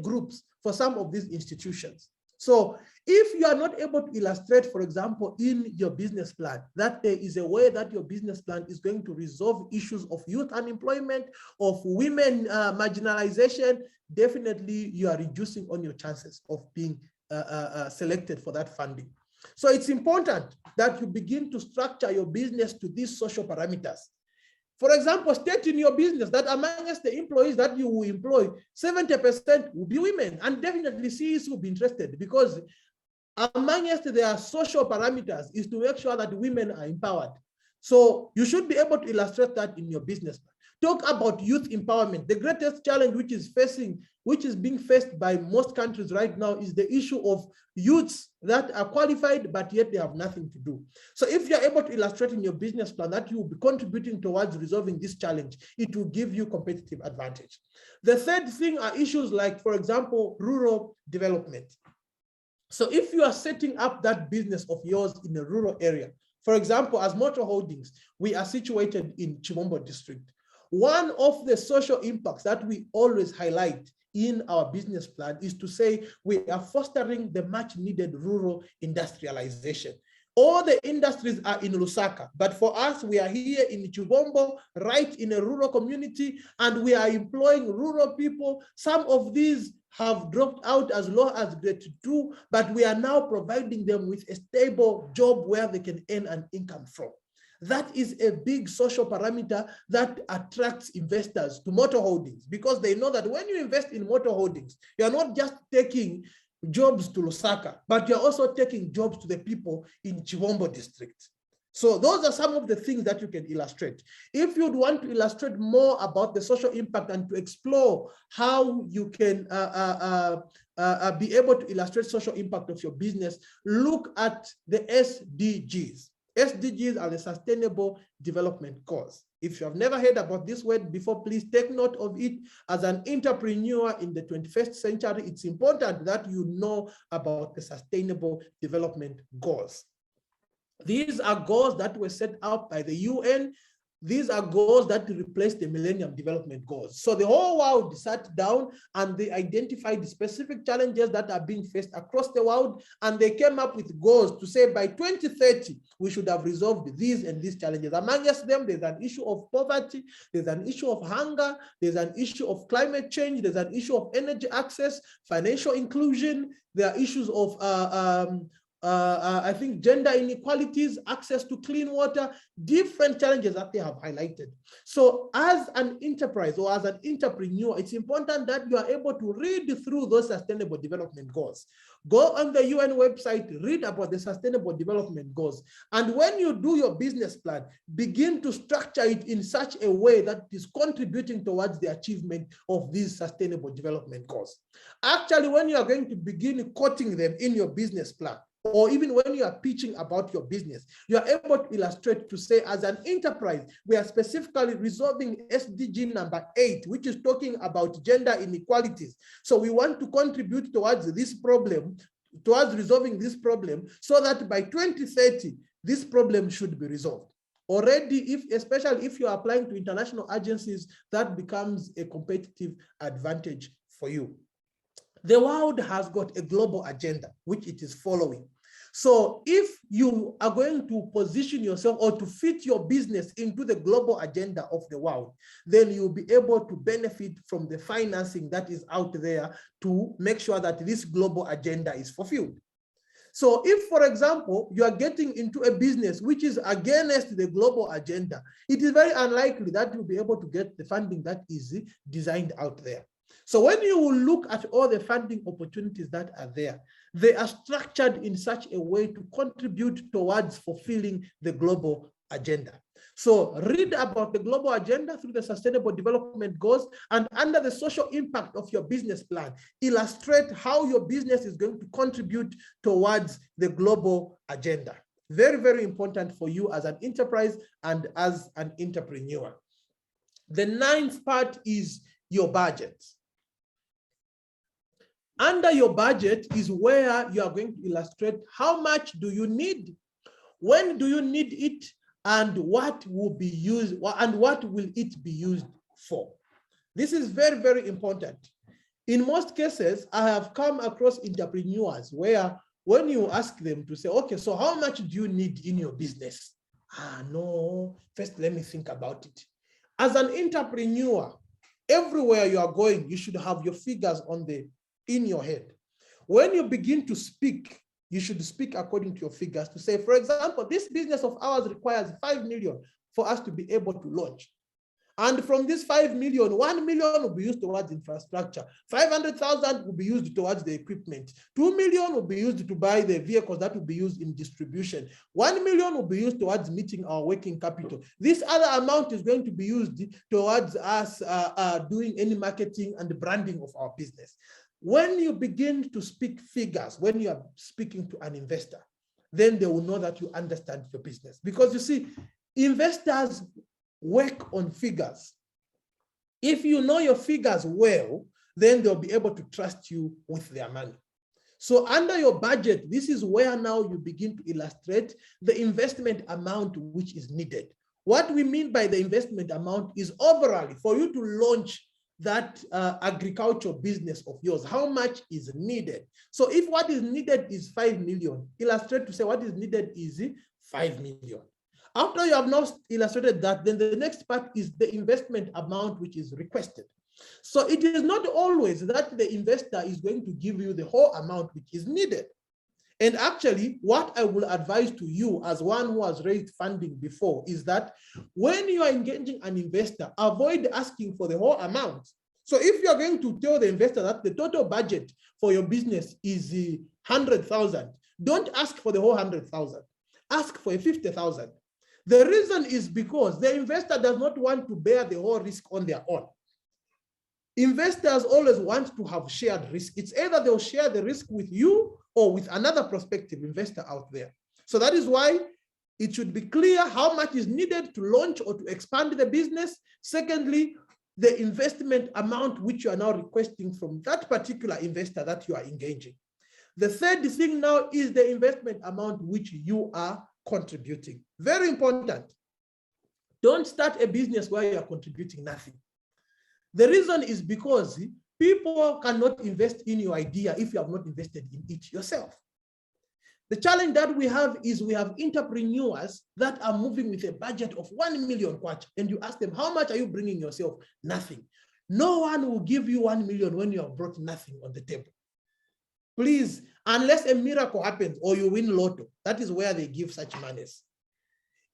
groups for some of these institutions. So if you are not able to illustrate, for example, in your business plan, that there is a way that your business plan is going to resolve issues of youth unemployment, of women marginalization, definitely you are reducing on your chances of being selected for that funding. So it's important that you begin to structure your business to these social parameters. For example, state in your business that amongst the employees that you will employ, 70% will be women, and definitely CEs will be interested because amongst their social parameters is to make sure that women are empowered. So you should be able to illustrate that in your business. Talk about youth empowerment. The greatest challenge which is being faced by most countries right now is the issue of youths that are qualified, but yet they have nothing to do. So if you're able to illustrate in your business plan that you will be contributing towards resolving this challenge, it will give you competitive advantage. The third thing are issues like, for example, rural development. So if you are setting up that business of yours in a rural area, for example, as Mooto Holdings, we are situated in Chivombo district. One of the social impacts that we always highlight in our business plan is to say we are fostering the much needed rural industrialization. All the industries are in Lusaka, but for us, we are here in Chivombo, right in a rural community, and we are employing rural people. Some of these have dropped out as low as grade 2, but we are now providing them with a stable job where they can earn an income from. That is a big social parameter that attracts investors to Mooto Holdings because they know that when you invest in Mooto Holdings, you are not just taking jobs to Lusaka, but you're also taking jobs to the people in Chivombo district. So those are some of the things that you can illustrate. If you'd want to illustrate more about the social impact and to explore how you can be able to illustrate social impact of your business, look at the SDGs. SDGs are the Sustainable Development Goals. If you have never heard about this word before, please take note of it. As an entrepreneur in the 21st century, it's important that you know about the Sustainable Development Goals. These are goals that were set out by the UN. These are goals that replace the Millennium Development Goals. So the whole world sat down and they identified the specific challenges that are being faced across the world. And they came up with goals to say by 2030, we should have resolved these and these challenges. Amongst them, there's an issue of poverty, there's an issue of hunger, there's an issue of climate change, there's an issue of energy access, financial inclusion, there are issues of I think gender inequalities, access to clean water, different challenges that they have highlighted. So as an enterprise or as an entrepreneur, it's important that you are able to read through those Sustainable Development Goals. Go on the UN website, read about the Sustainable Development Goals. And when you do your business plan, begin to structure it in such a way that is contributing towards the achievement of these Sustainable Development Goals. Actually, when you are going to begin quoting them in your business plan, or even when you are pitching about your business, you are able to illustrate to say, as an enterprise, we are specifically resolving SDG number 8, which is talking about gender inequalities. So we want to contribute towards this problem, towards resolving this problem, so that by 2030, this problem should be resolved. Already, especially if you are applying to international agencies, that becomes a competitive advantage for you. The world has got a global agenda, which it is following. So if you are going to position yourself or to fit your business into the global agenda of the world, then you'll be able to benefit from the financing that is out there to make sure that this global agenda is fulfilled. So if, for example, you are getting into a business which is against the global agenda, it is very unlikely that you'll be able to get the funding that is designed out there. So when you will look at all the funding opportunities that are there, they are structured in such a way to contribute towards fulfilling the global agenda. So read about the global agenda through the Sustainable Development Goals, and under the social impact of your business plan, illustrate how your business is going to contribute towards the global agenda. Very, very important for you as an enterprise and as an entrepreneur. The 9th part is your budget. Under your budget is where you are going to illustrate how much do you need, when do you need it, and what will be used, and what will it be used for. This is very, very important. In most cases, I have come across entrepreneurs where when you ask them to say, okay, so how much do you need in your business? No, first let me think about it. As an entrepreneur, everywhere you are going, you should have your figures in your head. When you begin to speak, you should speak according to your figures to say, for example, this business of ours requires 5 million for us to be able to launch. And from this 5 million, 1 million will be used towards infrastructure. 500,000 will be used towards the equipment. 2 million will be used to buy the vehicles that will be used in distribution. 1 million will be used towards meeting our working capital. This other amount is going to be used towards us doing any marketing and branding of our business. When you begin to speak figures, when you are speaking to an investor, then they will know that you understand your business. Because you see, investors work on figures. If you know your figures well, then they'll be able to trust you with their money. So under your budget, this is where now you begin to illustrate the investment amount which is needed. What we mean by the investment amount is overall for you to launch that agricultural business of yours, how much is needed. So if what is needed is 5 million, illustrate to say what is needed is 5 million. After you have now illustrated that, then the next part is the investment amount which is requested. So it is not always that the investor is going to give you the whole amount which is needed. And actually, what I will advise to you as one who has raised funding before is that when you are engaging an investor, avoid asking for the whole amount. So if you are going to tell the investor that the total budget for your business is 100,000, don't ask for the whole 100,000. Ask for 50,000. The reason is because the investor does not want to bear the whole risk on their own. Investors always want to have shared risk. It's either they'll share the risk with you or with another prospective investor out there. So that is why it should be clear how much is needed to launch or to expand the business. Secondly, the investment amount which you are now requesting from that particular investor that you are engaging. The third thing now is the investment amount which you are contributing. Very important. Don't start a business where you are contributing nothing. The reason is because people cannot invest in your idea if you have not invested in it yourself. The challenge that we have is we have entrepreneurs that are moving with a budget of 1 million kwacha, and you ask them, how much are you bringing yourself? Nothing. No one will give you 1 million when you have brought nothing on the table. Please, unless a miracle happens or you win lotto, that is where they give such monies.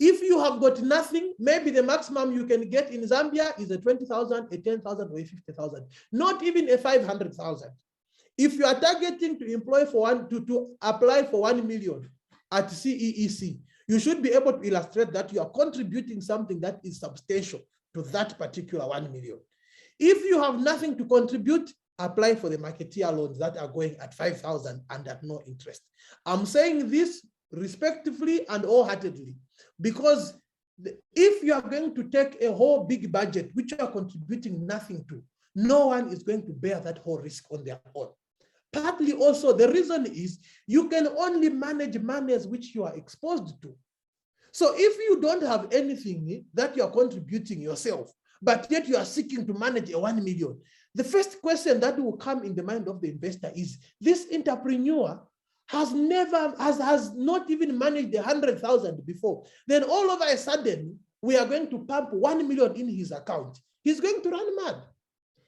If you have got nothing, maybe the maximum you can get in Zambia is a 20,000, a 10,000, or a 50,000, not even a 500,000. If you are targeting to employ to apply for 1 million at CEEC, you should be able to illustrate that you are contributing something that is substantial to that particular 1 million. If you have nothing to contribute, apply for the marketeer loans that are going at 5,000 and at no interest. I'm saying this respectively and wholeheartedly, because if you are going to take a whole big budget, which you are contributing nothing to, no one is going to bear that whole risk on their own. Partly also, the reason is you can only manage monies which you are exposed to. So if you don't have anything that you are contributing yourself, but yet you are seeking to manage a 1 million, the first question that will come in the mind of the investor is, this entrepreneur has not even managed 100,000 before. Then all of a sudden, we are going to pump 1 million in his account. He's going to run mad,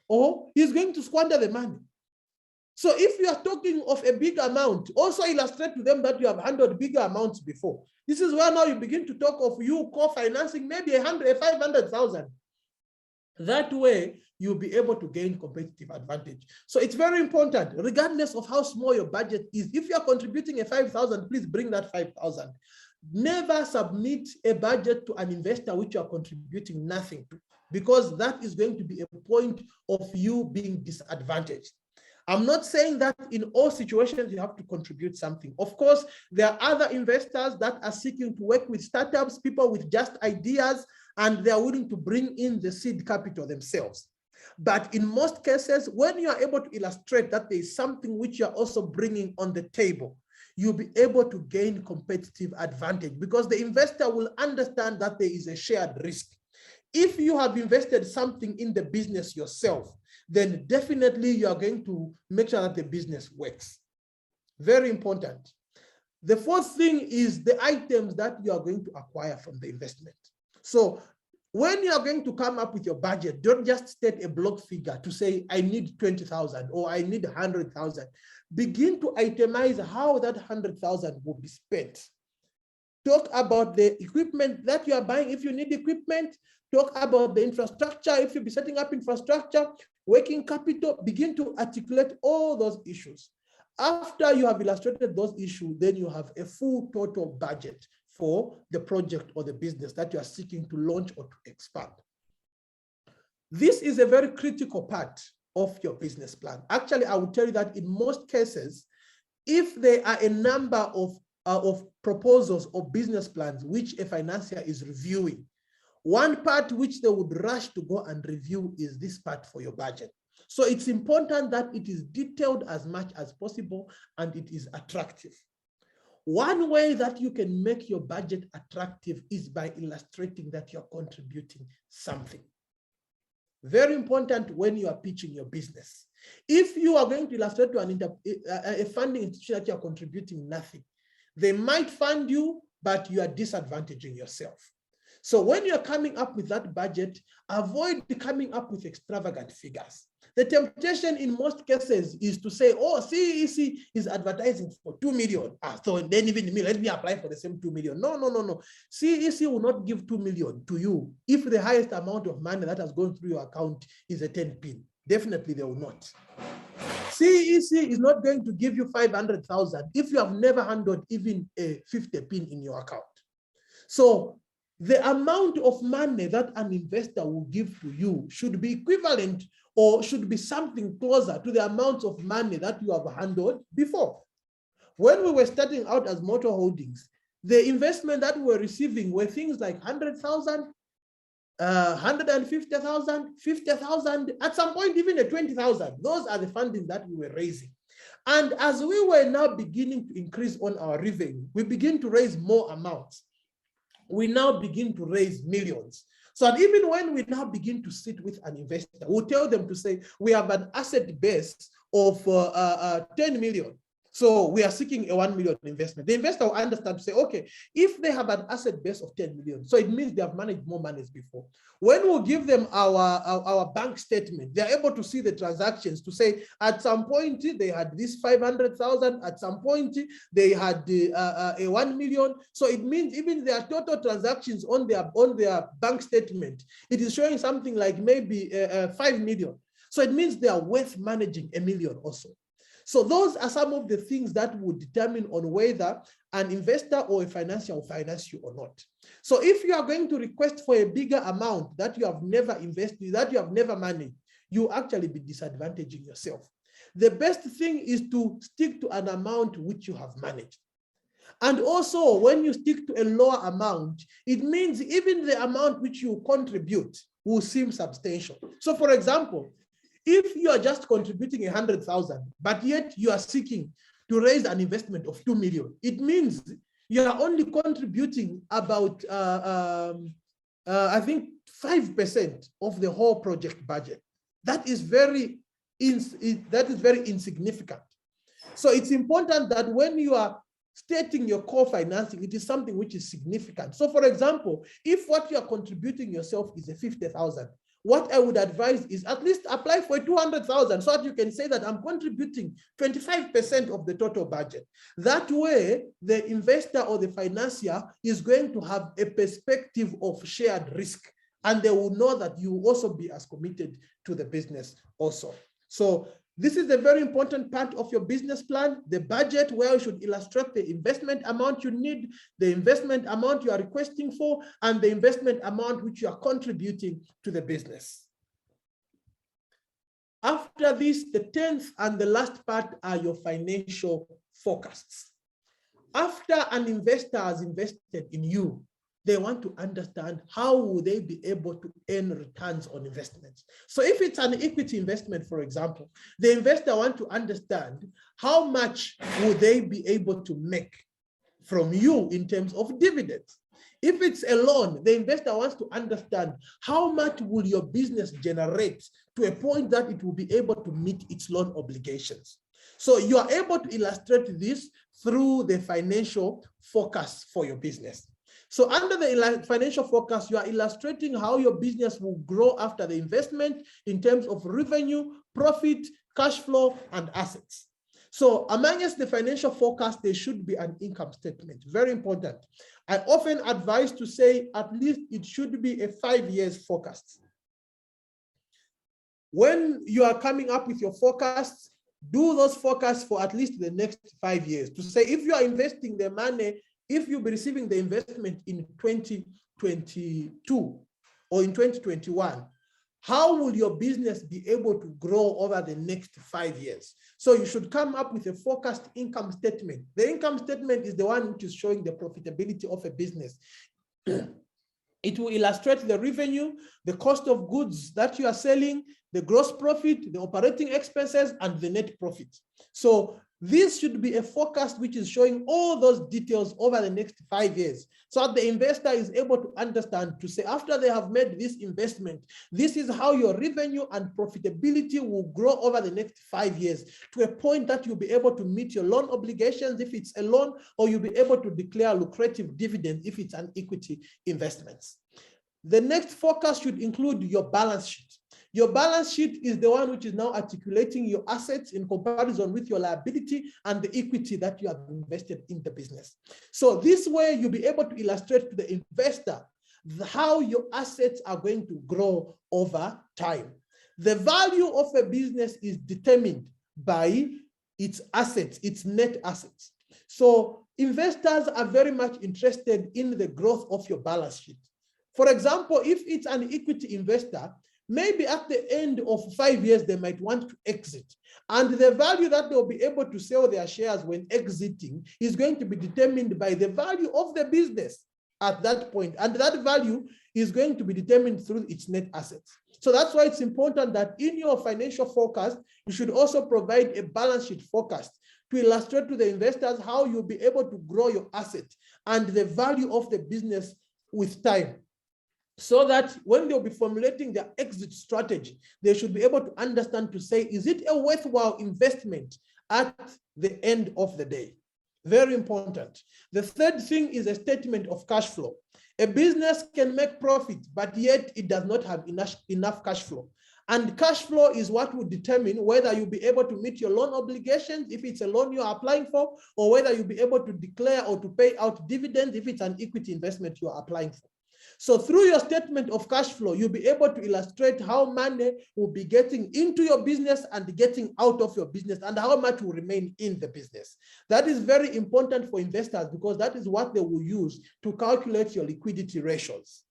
or he's going to squander the money. So if you are talking of a big amount, also illustrate to them that you have handled bigger amounts before. This is where now you begin to talk of you co-financing maybe 500,000. That way, you'll be able to gain competitive advantage. So it's very important, regardless of how small your budget is. If you're contributing a 5,000, please bring that 5,000. Never submit a budget to an investor which you are contributing nothing to, because that is going to be a point of you being disadvantaged. I'm not saying that in all situations you have to contribute something. Of course, there are other investors that are seeking to work with startups, people with just ideas, and they are willing to bring in the seed capital themselves. But in most cases, when you are able to illustrate that there is something which you are also bringing on the table, you'll be able to gain competitive advantage, because the investor will understand that there is a shared risk. If you have invested something in the business yourself, then definitely you are going to make sure that the business works. Very important. The fourth thing is the items that you are going to acquire from the investment. So when you are going to come up with your budget, don't just state a block figure to say, I need 20,000 or I need 100,000. Begin to itemize how that 100,000 will be spent. Talk about the equipment that you are buying if you need equipment. Talk about the infrastructure if you'll be setting up infrastructure, working capital. Begin to articulate all those issues. After you have illustrated those issues, then you have a full total budget for the project or the business that you are seeking to launch or to expand. This is a very critical part of your business plan. Actually, I would tell you that in most cases, if there are a number of proposals or business plans which a financier is reviewing, one part which they would rush to go and review is this part for your budget. So it's important that it is detailed as much as possible and it is attractive. One way that you can make your budget attractive is by illustrating that you're contributing something. Very important when you are pitching your business. If you are going to illustrate to a funding institution that you're contributing nothing, they might fund you, but you are disadvantaging yourself. So when you're coming up with that budget, avoid coming up with extravagant figures. The temptation in most cases is to say, oh, CEC is advertising for 2 million. So then even me, let me apply for the same 2 million. No. CEC will not give 2 million to you if the highest amount of money that has gone through your account is a 10 pin. Definitely they will not. CEC is not going to give you 500,000 if you have never handled even a 50 pin in your account. So the amount of money that an investor will give to you should be equivalent or should be something closer to the amount of money that you have handled before. When we were starting out as Mooto Holdings, the investment that we were receiving were things like 100,000, 150,000, 50,000, at some point even a 20,000. Those are the funding that we were raising. And as we were now beginning to increase on our revenue, we begin to raise more amounts. We now begin to raise millions. So that even when we now begin to sit with an investor, we'll tell them to say, we have an asset base of 10 million. So we are seeking a 1 million investment. The investor will understand to say, okay, if they have an asset base of 10 million, so it means they have managed more monies before. When we give them our bank statement, they're able to see the transactions to say, at some point they had this 500,000, at some point they had a 1 million. So it means even their total transactions on their bank statement, it is showing something like maybe 5 million. So it means they are worth managing a million also. So those are some of the things that would determine on whether an investor or a financier will finance you or not. So if you are going to request for a bigger amount that you have never invested, that you have never managed, you actually be disadvantaging yourself. the best thing is to stick to an amount which you have managed. And also, when you stick to a lower amount, it means even the amount which you contribute will seem substantial. So for example, if you are just contributing 100,000, but yet you are seeking to raise an investment of 2 million, it means you are only contributing about, I think, 5% of the whole project budget. That is very insignificant. So it's important that when you are stating your core financing, it is something which is significant. So for example, if what you are contributing yourself is a 50,000, what I would advise is at least apply for 200,000 so that you can say that I'm contributing 25% of the total budget. That way, the investor or the financier is going to have a perspective of shared risk, and they will know that you will also be as committed to the business also. So this is a very important part of your business plan, the budget, where you should illustrate the investment amount you need, the investment amount you are requesting for, and the investment amount which you are contributing to the business. After this, the 10th and the last part are your financial forecasts. After an investor has invested in you, they want to understand how will they be able to earn returns on investments. So if it's an equity investment, for example, the investor wants to understand how much will they be able to make from you in terms of dividends. If it's a loan, the investor wants to understand how much will your business generate to a point that it will be able to meet its loan obligations. So you are able to illustrate this through the financial forecast for your business. So under the financial forecast, you are illustrating how your business will grow after the investment in terms of revenue, profit, cash flow, and assets. So amongst the financial forecast, there should be an income statement. Very important. I often advise to say at least it should be a 5 years forecast. When you are coming up with your forecasts, do those forecasts for at least the next 5 years to say if you are investing the money, if you'll be receiving the investment in 2022 or in 2021, how will your business be able to grow over the next 5 years? So you should come up with a forecast income statement. The income statement is the one which is showing the profitability of a business. It will illustrate the revenue, the cost of goods that you are selling, the gross profit, the operating expenses, and the net profit. So this should be a forecast which is showing all those details over the next 5 years, so that the investor is able to understand, to say after they have made this investment, this is how your revenue and profitability will grow over the next 5 years to a point that you'll be able to meet your loan obligations if it's a loan, or you'll be able to declare lucrative dividends if it's an equity investment. The next forecast should include your balance sheet. Your balance sheet is the one which is now articulating your assets in comparison with your liability and the equity that you have invested in the business. So this way you'll be able to illustrate to the investor how your assets are going to grow over time. The value of a business is determined by its assets, its net assets. So investors are very much interested in the growth of your balance sheet. For example, if it's an equity investor, maybe at the end of 5 years, they might want to exit. And the value that they'll be able to sell their shares when exiting is going to be determined by the value of the business at that point. And that value is going to be determined through its net assets. So that's why it's important that in your financial forecast, you should also provide a balance sheet forecast to illustrate to the investors how you'll be able to grow your asset and the value of the business with time, so that when they'll be formulating their exit strategy, they should be able to understand, to say, is it a worthwhile investment at the end of the day? Very important. The third thing is a statement of cash flow. A business can make profit, but yet it does not have enough cash flow. And cash flow is what will determine whether you'll be able to meet your loan obligations if it's a loan you're applying for, or whether you'll be able to declare or to pay out dividends if it's an equity investment you're applying for. So through your statement of cash flow, you'll be able to illustrate how money will be getting into your business and getting out of your business, and how much will remain in the business. That is very important for investors, because that is what they will use to calculate your liquidity ratios.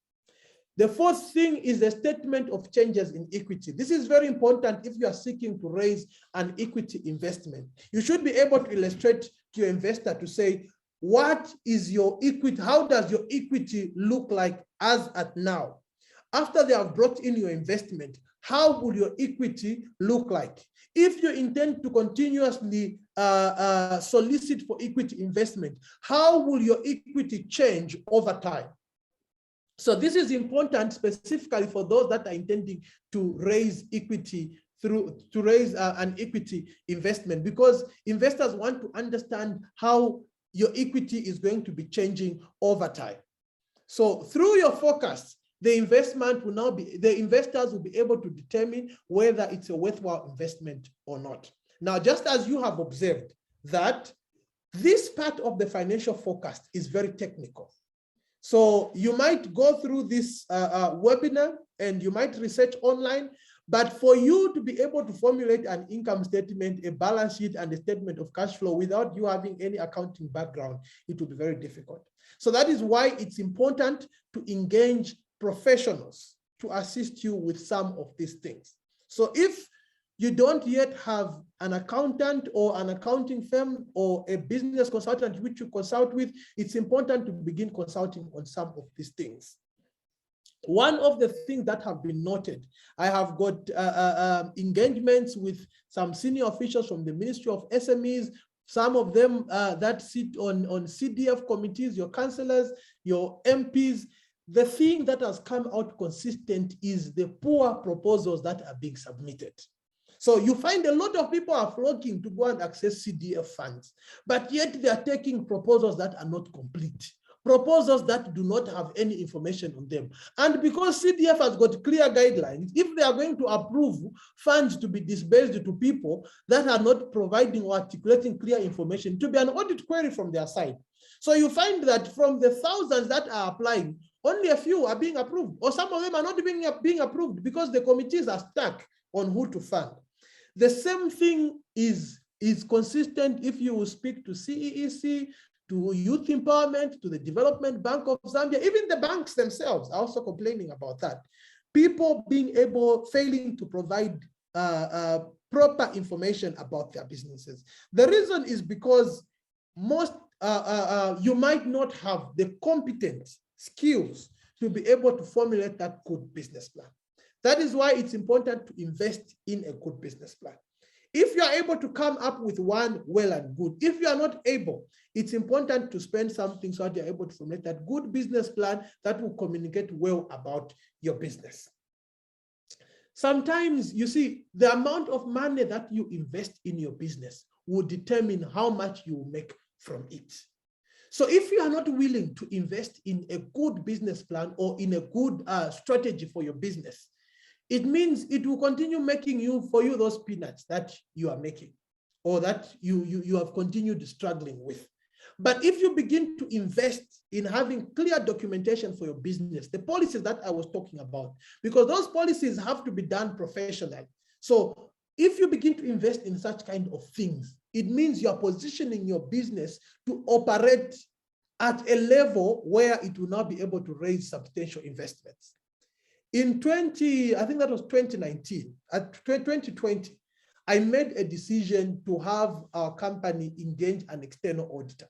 The fourth thing is the statement of changes in equity. This is very important if you are seeking to raise an equity investment. You should be able to illustrate to your investor to say, what is your equity? How does your equity look like as at now? After they have brought in your investment, how will your equity look like? If you intend to continuously solicit for equity investment, how will your equity change over time? So this is important specifically for those that are intending to raise equity an equity investment, because investors want to understand how your equity is going to be changing over time. So through your forecast, the investors will be able to determine whether it's a worthwhile investment or not. Now, just as you have observed that this part of the financial forecast is very technical. So you might go through this webinar and you might research online, but for you to be able to formulate an income statement, a balance sheet, and a statement of cash flow without you having any accounting background, it will be very difficult. So that is why it's important to engage professionals to assist you with some of these things. So if you don't yet have an accountant or an accounting firm or a business consultant which you consult with, it's important to begin consulting on some of these things. One of the things that have been noted, I have got engagements with some senior officials from the Ministry of SMEs, some of them that sit on CDF committees, your councillors, your MPs. The thing that has come out consistent is the poor proposals that are being submitted. So you find a lot of people are flocking to go and access CDF funds, but yet they are taking proposals that are not complete, proposals that do not have any information on them. And because CDF has got clear guidelines, if they are going to approve funds to be disbursed to people that are not providing or articulating clear information, to be an audit query from their side. So you find that from the thousands that are applying, only a few are being approved, or some of them are not being approved because the committees are stuck on who to fund. The same thing is consistent if you will speak to CEEC, to Youth Empowerment, to the Development Bank of Zambia. Even the banks themselves are also complaining about that. People failing to provide proper information about their businesses. The reason is because you might not have the competent skills to be able to formulate that good business plan. That is why it's important to invest in a good business plan. If you are able to come up with one, well and good. If you are not able, it's important to spend something so that you're able to formulate that good business plan that will communicate well about your business. Sometimes, you see, the amount of money that you invest in your business will determine how much you will make from it. So if you are not willing to invest in a good business plan or in a good strategy for your business, it means it will continue making for you those peanuts that you are making or that you have continued struggling with. But if you begin to invest in having clear documentation for your business, the policies that I was talking about, because those policies have to be done professionally. So if you begin to invest in such kind of things, it means you're positioning your business to operate at a level where it will now be able to raise substantial investments. In 2019, at 2020, I made a decision to have our company engage an external auditor.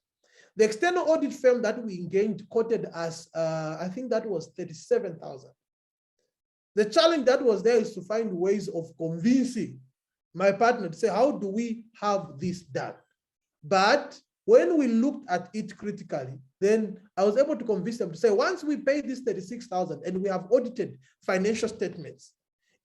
The external audit firm that we engaged quoted us, I think that was 37,000. The challenge that was there is to find ways of convincing my partner to say, how do we have this done? But when we looked at it critically, then I was able to convince them to say, once we pay this 36,000 and we have audited financial statements,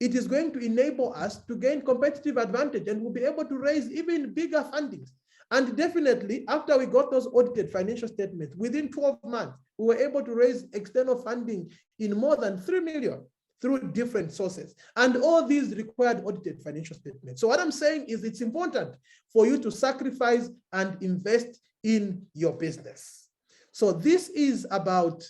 it is going to enable us to gain competitive advantage and we'll be able to raise even bigger fundings. And definitely, after we got those audited financial statements, within 12 months, we were able to raise external funding in more than 3 million through different sources. And all these required audited financial statements. So what I'm saying is it's important for you to sacrifice and invest in your business. So this is about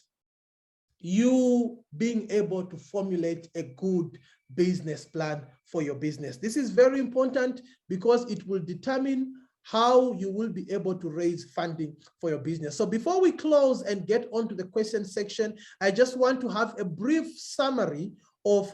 you being able to formulate a good business plan for your business. This is very important because it will determine how you will be able to raise funding for your business. So before we close and get onto the question section, I just want to have a brief summary of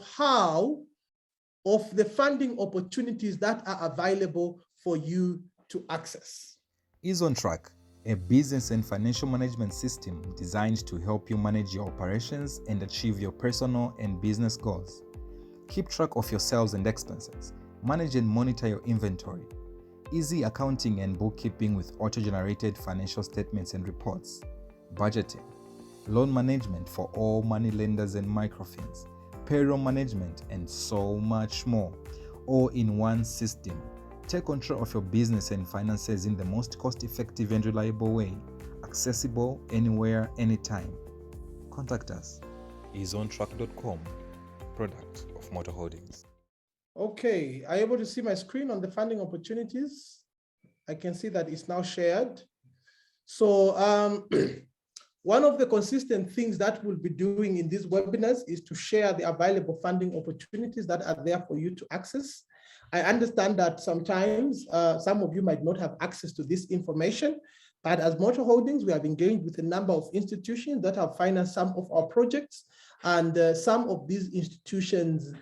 the funding opportunities that are available for you to access. Is on Track, a business and financial management system designed to help you manage your operations and achieve your personal and business goals. Keep track of your sales and expenses, manage and monitor your inventory, easy accounting and bookkeeping with auto-generated financial statements and reports, budgeting, loan management for all money lenders and microfins, payroll management, and so much more, all in one system. Take control of your business and finances in the most cost-effective and reliable way, accessible anywhere, anytime. Contact us. isontrack.com, product of Mooto Holdings. Okay, are you able to see my screen on the funding opportunities? I can see that it's now shared. So one of the consistent things that we'll be doing in these webinars is to share the available funding opportunities that are there for you to access. I understand that sometimes some of you might not have access to this information, but as Mooto Holdings, we have engaged with a number of institutions that have financed some of our projects, and some of these institutions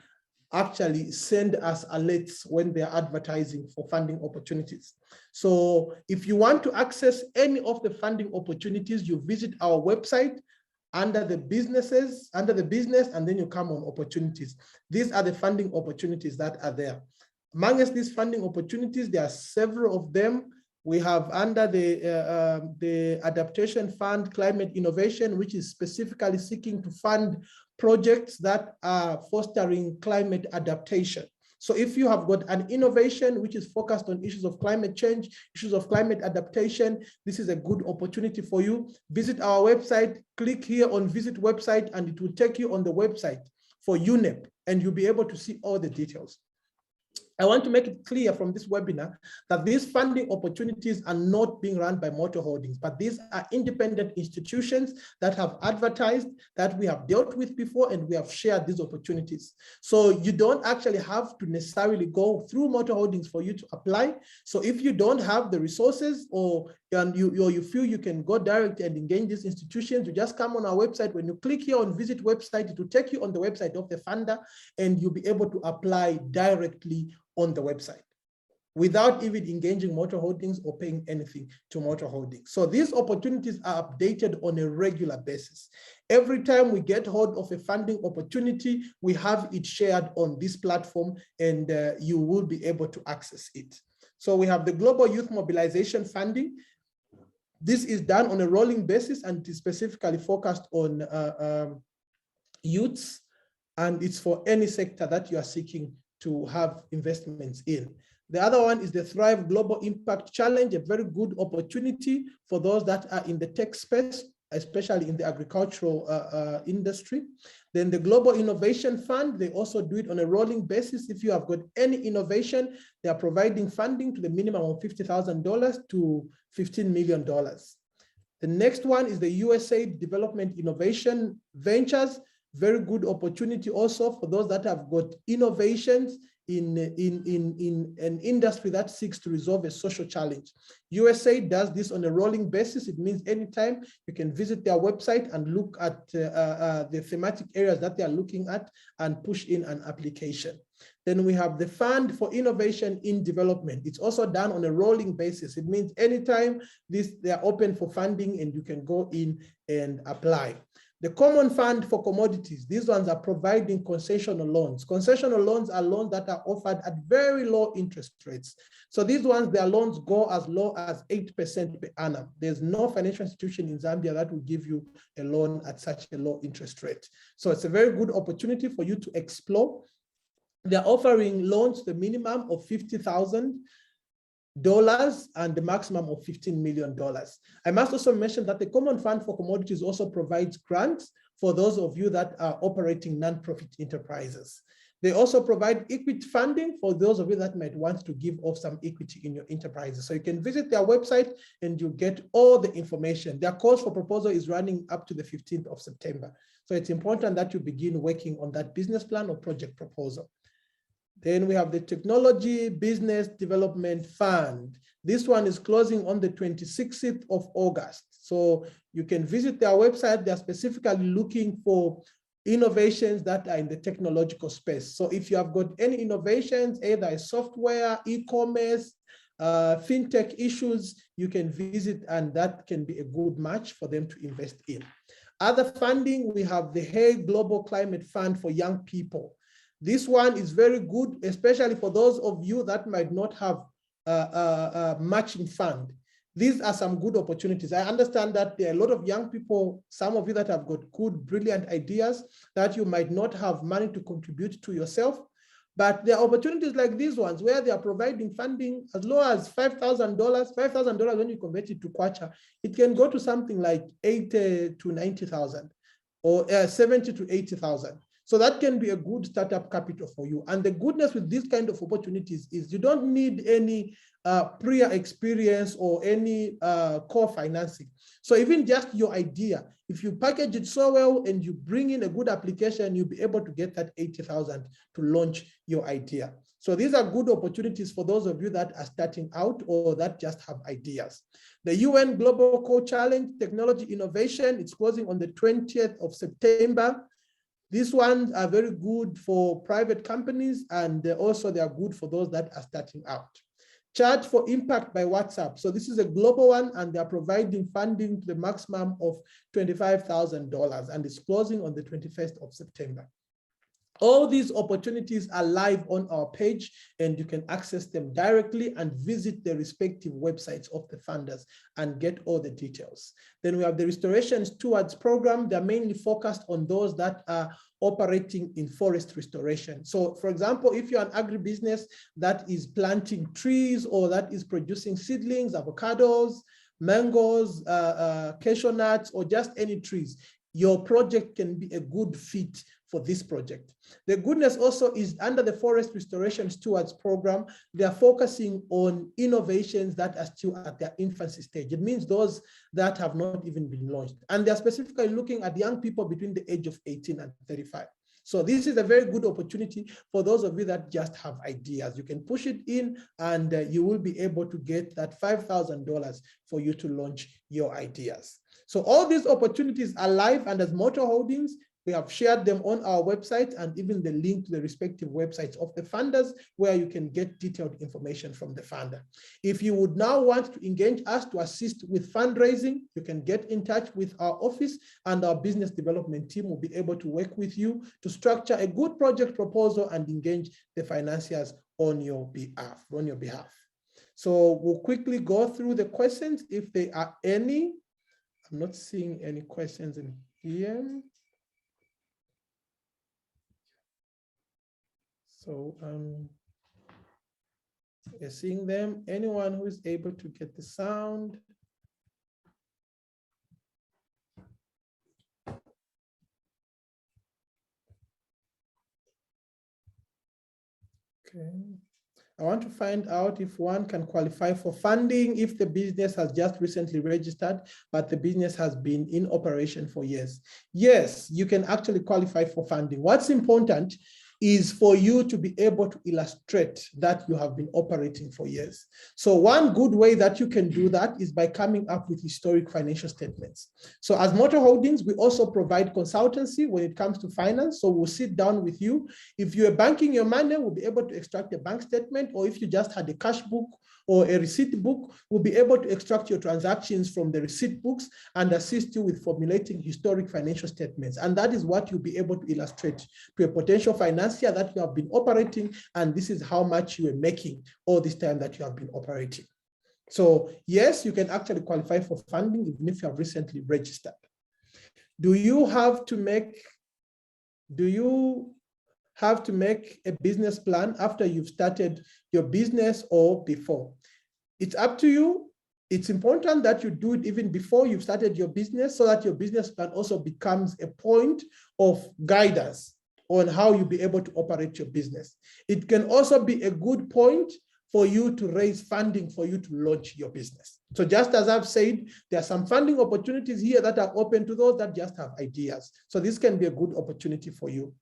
actually send us alerts when they're advertising for funding opportunities. So if you want to access any of the funding opportunities, you visit our website under the business, and then you come on opportunities. These are the funding opportunities that are there. Amongst these funding opportunities, there are several of them. We have under the Adaptation Fund Climate Innovation, which is specifically seeking to fund projects that are fostering climate adaptation. So if you have got an innovation which is focused on issues of climate change, issues of climate adaptation, this is a good opportunity for you. Visit our website, click here on visit website, and it will take you on the website for UNEP, and you'll be able to see all the details. I want to make it clear from this webinar that these funding opportunities are not being run by Mooto Holdings, but these are independent institutions that have advertised, that we have dealt with before, and we have shared these opportunities. So you don't actually have to necessarily go through Mooto Holdings for you to apply. So if you don't have the resources, or you feel you can go direct and engage these institutions, you just come on our website. When you click here on visit website, it will take you on the website of the funder, and you'll be able to apply directly on the website without even engaging Mooto Holdings or paying anything to Mooto Holdings. So these opportunities are updated on a regular basis. Every time we get hold of a funding opportunity, we have it shared on this platform, and you will be able to access it. So we have the Global Youth Mobilization Funding. This is done on a rolling basis, and it is specifically focused on youths, and it's for any sector that you are seeking to have investments in. The other one is the Thrive Global Impact Challenge, a very good opportunity for those that are in the tech space, especially in the agricultural industry. Then the Global Innovation Fund, they also do it on a rolling basis. If you have got any innovation, they are providing funding to the minimum of $50,000 to $15 million. The next one is the USAID Development Innovation Ventures. Very good opportunity also for those that have got innovations in an industry that seeks to resolve a social challenge. USAID does this on a rolling basis. It means anytime you can visit their website and look at the thematic areas that they are looking at and push in an application. Then we have the Fund for Innovation in Development. It's also done on a rolling basis. It means anytime they are open for funding, and you can go in and apply. The Common Fund for Commodities, these ones are providing concessional loans. Concessional loans are loans that are offered at very low interest rates. So these ones, their loans go as low as 8% per annum. There's no financial institution in Zambia that will give you a loan at such a low interest rate. So it's a very good opportunity for you to explore. They're offering loans, the minimum of $50,000 and the maximum of $15 million. I must also mention that the Common Fund for Commodities also provides grants for those of you that are operating non-profit enterprises. They also provide equity funding for those of you that might want to give off some equity in your enterprises. So you can visit their website and you get all the information. Their calls for proposal is running up to the 15th of September. So it's important that you begin working on that business plan or project proposal. Then we have the Technology Business Development Fund. This one is closing on the 26th of August. So you can visit their website. They're specifically looking for innovations that are in the technological space. So if you have got any innovations, either software, e-commerce, fintech issues, you can visit, and that can be a good match for them to invest in. Other funding, we have the Hey Global Climate Fund for young people. This one is very good, especially for those of you that might not have a matching fund. These are some good opportunities. I understand that there are a lot of young people, some of you that have got good, brilliant ideas that you might not have money to contribute to yourself. But there are opportunities like these ones where they are providing funding as low as $5,000. $5,000, when you convert it to kwacha, it can go to something like 80 to 90,000 or 70 to 80,000. So that can be a good startup capital for you. And the goodness with these kind of opportunities is you don't need any prior experience or any core financing. So even just your idea, if you package it so well and you bring in a good application, you'll be able to get that 80,000 to launch your idea. So these are good opportunities for those of you that are starting out or that just have ideas. The UN Global Core Challenge Technology Innovation, it's closing on the 20th of September. These ones are very good for private companies, and also they are good for those that are starting out. Charge for Impact by WhatsApp. So this is a global one, and they are providing funding to the maximum of $25,000, and it's closing on the 21st of September. All these opportunities are live on our page, and you can access them directly and visit the respective websites of the funders and get all the details. Then we have the Restoration Stewards Program. They're mainly focused on those that are operating in forest restoration. So for example, if you're an agribusiness that is planting trees or that is producing seedlings, avocados, mangoes, cashew nuts, or just any trees, your project can be a good fit for this project. The goodness also is under the Forest Restoration Stewards Program, they are focusing on innovations that are still at their infancy stage. It means those that have not even been launched. And they're specifically looking at young people between the age of 18 and 35. So this is a very good opportunity for those of you that just have ideas. You can push it in and you will be able to get that $5,000 for you to launch your ideas. So all these opportunities are live, and as Mooto Holdings, we have shared them on our website and even the link to the respective websites of the funders where you can get detailed information from the funder. If you would now want to engage us to assist with fundraising, you can get in touch with our office, and our business development team will be able to work with you to structure a good project proposal and engage the financiers on your behalf. So we'll quickly go through the questions if there are any. I'm not seeing any questions in here. So we're seeing them. Anyone who is able to get the sound. Okay. I want to find out if one can qualify for funding if the business has just recently registered, but the business has been in operation for years. Yes, you can actually qualify for funding. What's important is for you to be able to illustrate that you have been operating for years. So one good way that you can do that is by coming up with historic financial statements. So as Mooto Holdings, we also provide consultancy when it comes to finance. So we'll sit down with you. If you're banking your money, we'll be able to extract a bank statement, or if you just had a cash book or a receipt book, we'll be able to extract your transactions from the receipt books and assist you with formulating historic financial statements. And that is what you'll be able to illustrate to a potential financier that you have been operating, and this is how much you are making all this time that you have been operating. So yes, you can actually qualify for funding even if you have recently registered. Do you have to make a business plan after you've started your business or before? It's up to you. It's important that you do it even before you've started your business, so that your business plan also becomes a point of guidance on how you'll be able to operate your business. It can also be a good point for you to raise funding for you to launch your business. So just as I've said, there are some funding opportunities here that are open to those that just have ideas. So this can be a good opportunity for you.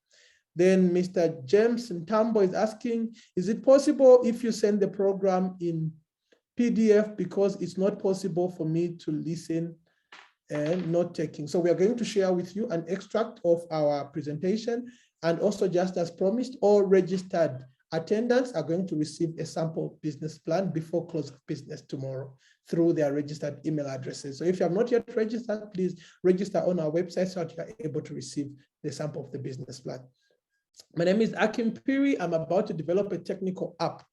Then Mr. James Ntambo is asking, is it possible if you send the program in PDF because it's not possible for me to listen and not taking. So we are going to share with you an extract of our presentation, and also just as promised, all registered attendants are going to receive a sample business plan before close of business tomorrow through their registered email addresses. So if you have not yet registered, please register on our website so that you are able to receive the sample of the business plan. My name is Akim Piri. I'm about to develop a technical app.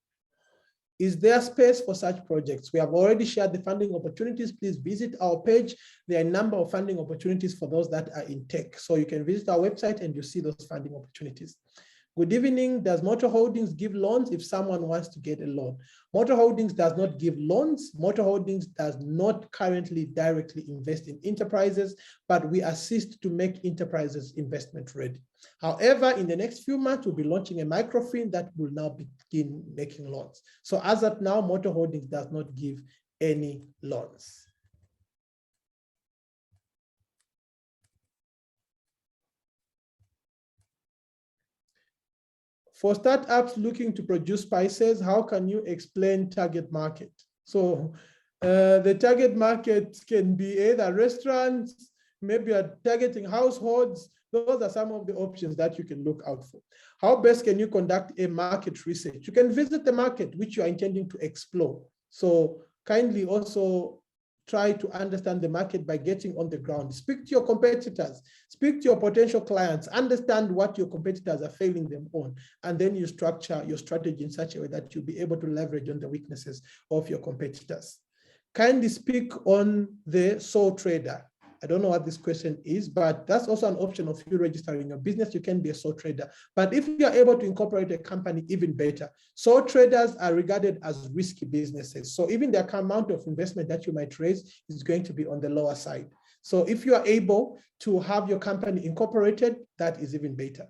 Is there space for such projects? We have already shared the funding opportunities. Please visit our page. There are a number of funding opportunities for those that are in tech. So you can visit our website and you see those funding opportunities. Good evening. Does Motor Holdings give loans if someone wants to get a loan? Motor Holdings does not give loans. Motor Holdings does not currently directly invest in enterprises, but we assist to make enterprises investment ready. However, in the next few months, we'll be launching a microfin that will now begin making loans. So as of now, Motor Holdings does not give any loans. For startups looking to produce spices, how can you explain target market? So the target market can be either restaurants, maybe you're targeting households. Those are some of the options that you can look out for. How best can you conduct a market research? You can visit the market which you are intending to explore. So kindly also try to understand the market by getting on the ground. Speak to your competitors, speak to your potential clients, understand what your competitors are failing them on, and then you structure your strategy in such a way that you'll be able to leverage on the weaknesses of your competitors. Kindly speak on the sole trader. I don't know what this question is, but that's also an option of you registering your business. You can be a sole trader. But if you are able to incorporate a company, even better. Sole traders are regarded as risky businesses. So even the amount of investment that you might raise is going to be on the lower side. So if you are able to have your company incorporated, that is even better.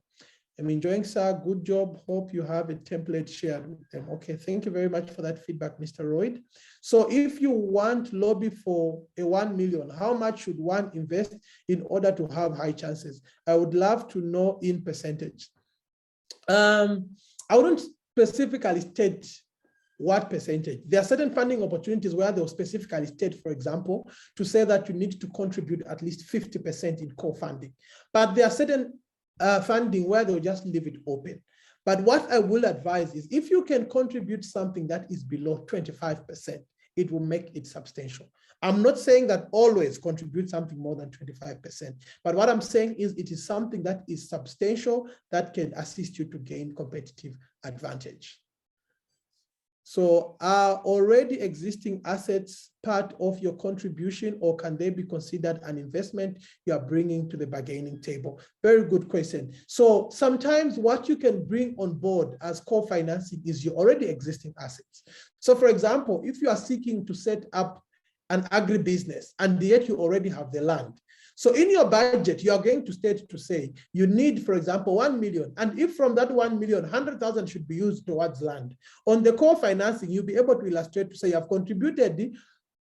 I'm enjoying, sir. Good job. Hope you have a template shared with them. Okay, thank you very much for that feedback, Mr. Royd. So if you want lobby for a 1 million, how much should one invest in order to have high chances? I would love to know in percentage. I wouldn't specifically state what percentage. There are certain funding opportunities where they'll specifically state, for example, to say that you need to contribute at least 50% in co-funding. But there are certain funding where they'll just leave it open. But what I will advise is if you can contribute something that is below 25%, it will make it substantial. I'm not saying that always contribute something more than 25%, but what I'm saying is it is something that is substantial that can assist you to gain competitive advantage. So are already existing assets part of your contribution, or can they be considered an investment you are bringing to the bargaining table? Very good question. So sometimes what you can bring on board as co-financing is your already existing assets. So for example, if you are seeking to set up an agribusiness and yet you already have the land, so in your budget, you are going to state to say, you need, for example, 1 million. And if from that 1 million, 100,000 should be used towards land. On the co-financing, you'll be able to illustrate to say you have contributed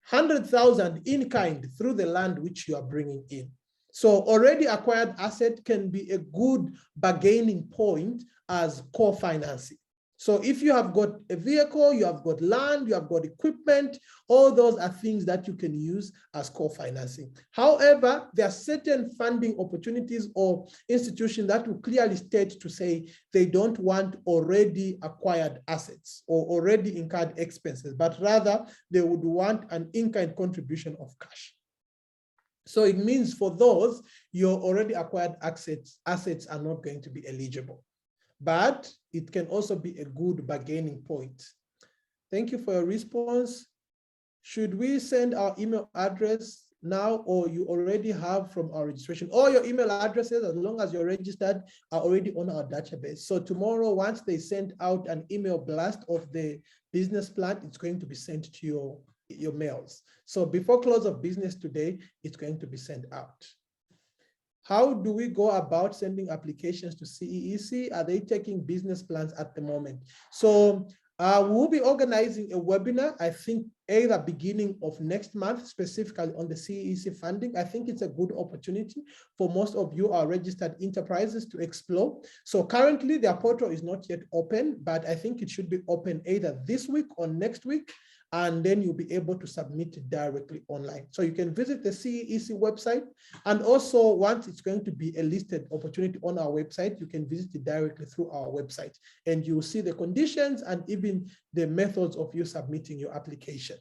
100,000 in kind through the land which you are bringing in. So already acquired asset can be a good bargaining point as co-financing. So if you have got a vehicle, you have got land, you have got equipment, all those are things that you can use as co-financing. However, there are certain funding opportunities or institutions that will clearly state to say they don't want already acquired assets or already incurred expenses, but rather they would want an in-kind contribution of cash. So it means for those, your already acquired assets are not going to be eligible. But it can also be a good bargaining point. Thank you for your response. Should we send our email address now, or you already have from our registration? All your email addresses, as long as you're registered, are already on our database. So tomorrow, once they send out an email blast of the business plan, it's going to be sent to your mails. So before close of business today, it's going to be sent out. How do we go about sending applications to CEEC? Are they taking business plans at the moment? So we'll be organizing a webinar, I think either beginning of next month, specifically on the CEC funding. I think it's a good opportunity for most of you are registered enterprises to explore. So currently their portal is not yet open, but I think it should be open either this week or next week, and then you'll be able to submit it directly online. So you can visit the CEC website, and also once it's going to be a listed opportunity on our website, you can visit it directly through our website, and you'll see the conditions and even the methods of you submitting your application.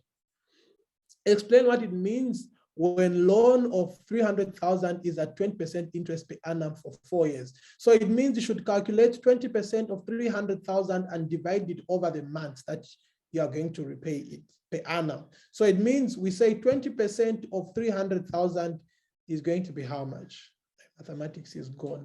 Explain what it means when loan of 300,000 is at 20% interest per annum for 4 years. So it means you should calculate 20% of 300,000 and divide it over the months that you are going to repay it per annum. So it means we say 20% of 300,000 is going to be how much? Mathematics is gone.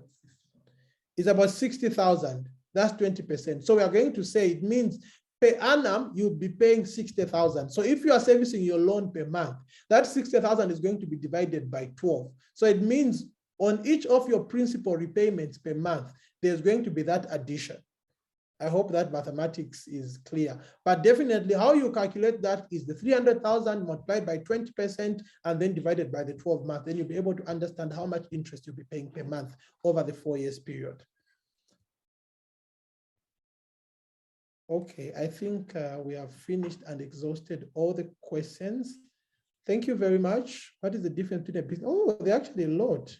It's about 60,000. That's 20%. So we are going to say it means per annum, you'll be paying 60,000. So if you are servicing your loan per month, that 60,000 is going to be divided by 12. So it means on each of your principal repayments per month, there's going to be that addition. I hope that mathematics is clear, but definitely how you calculate that is the 300,000 multiplied by 20% and then divided by the 12 months. Then you'll be able to understand how much interest you'll be paying per month over the 4 years period. Okay, I think we have finished and exhausted all the questions. Thank you very much. What is the difference between a business? Oh, they're actually a lot.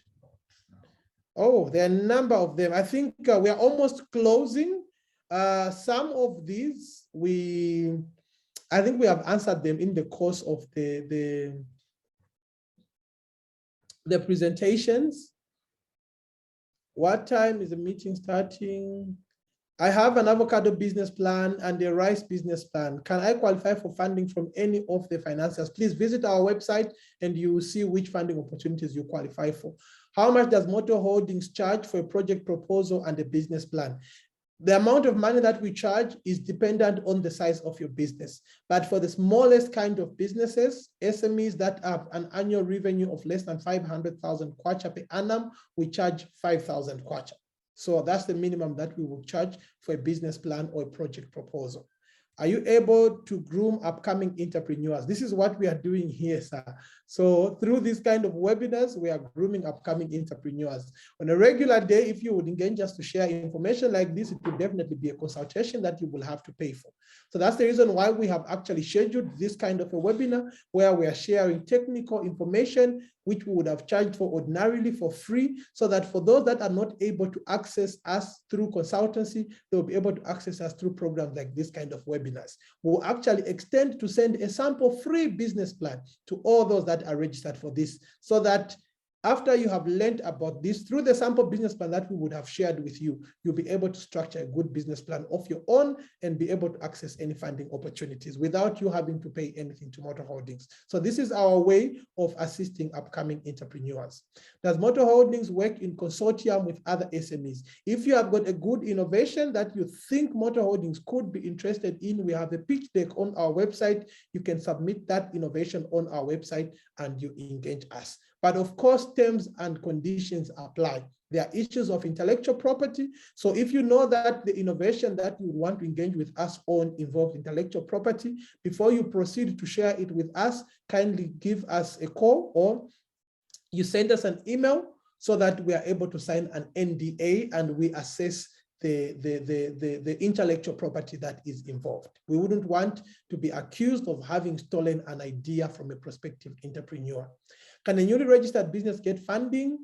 Oh, there are a number of them. I think we are almost closing. Some of these, I think we have answered them in the course of the presentations. What time is the meeting starting? I have an avocado business plan and a rice business plan. Can I qualify for funding from any of the financiers? Please visit our website and you will see which funding opportunities you qualify for. How much does Mooto Holdings charge for a project proposal and a business plan? The amount of money that we charge is dependent on the size of your business. But for the smallest kind of businesses, SMEs that have an annual revenue of less than 500,000 kwacha per annum, we charge 5,000 kwacha. So that's the minimum that we will charge for a business plan or a project proposal. Are you able to groom upcoming entrepreneurs? This is what we are doing here, sir. So through this kind of webinars, we are grooming upcoming entrepreneurs. On a regular day, if you would engage us to share information like this, it would definitely be a consultation that you will have to pay for. So that's the reason why we have actually scheduled this kind of a webinar where we are sharing technical information, which we would have charged for ordinarily for free, so that for those that are not able to access us through consultancy, they'll be able to access us through programs like this kind of webinars. We'll actually extend to send a sample free business plan to all those that are registered for this, so that after you have learned about this through the sample business plan that we would have shared with you, you'll be able to structure a good business plan of your own and be able to access any funding opportunities without you having to pay anything to Mooto Holdings. So this is our way of assisting upcoming entrepreneurs. Does Mooto Holdings work in consortium with other SMEs? If you have got a good innovation that you think Mooto Holdings could be interested in, we have a pitch deck on our website. You can submit that innovation on our website and you engage us. But of course, terms and conditions apply. There are issues of intellectual property. So if you know that the innovation that you want to engage with us on involves intellectual property, before you proceed to share it with us, kindly give us a call or you send us an email so that we are able to sign an NDA and we assess the intellectual property that is involved. We wouldn't want to be accused of having stolen an idea from a prospective entrepreneur. Can a newly registered business get funding?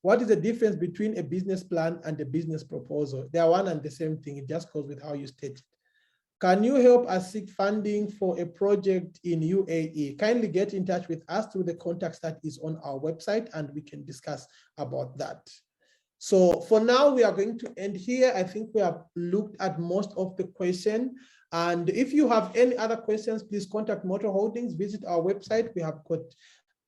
What is the difference between a business plan and a business proposal? They are one and the same thing. It just goes with how you state it. Can you help us seek funding for a project in UAE? Kindly get in touch with us through the contacts that is on our website and we can discuss about that. So for now, we are going to end here. I think we have looked at most of the questions. And if you have any other questions, please contact Mooto Holdings, visit our website. We have got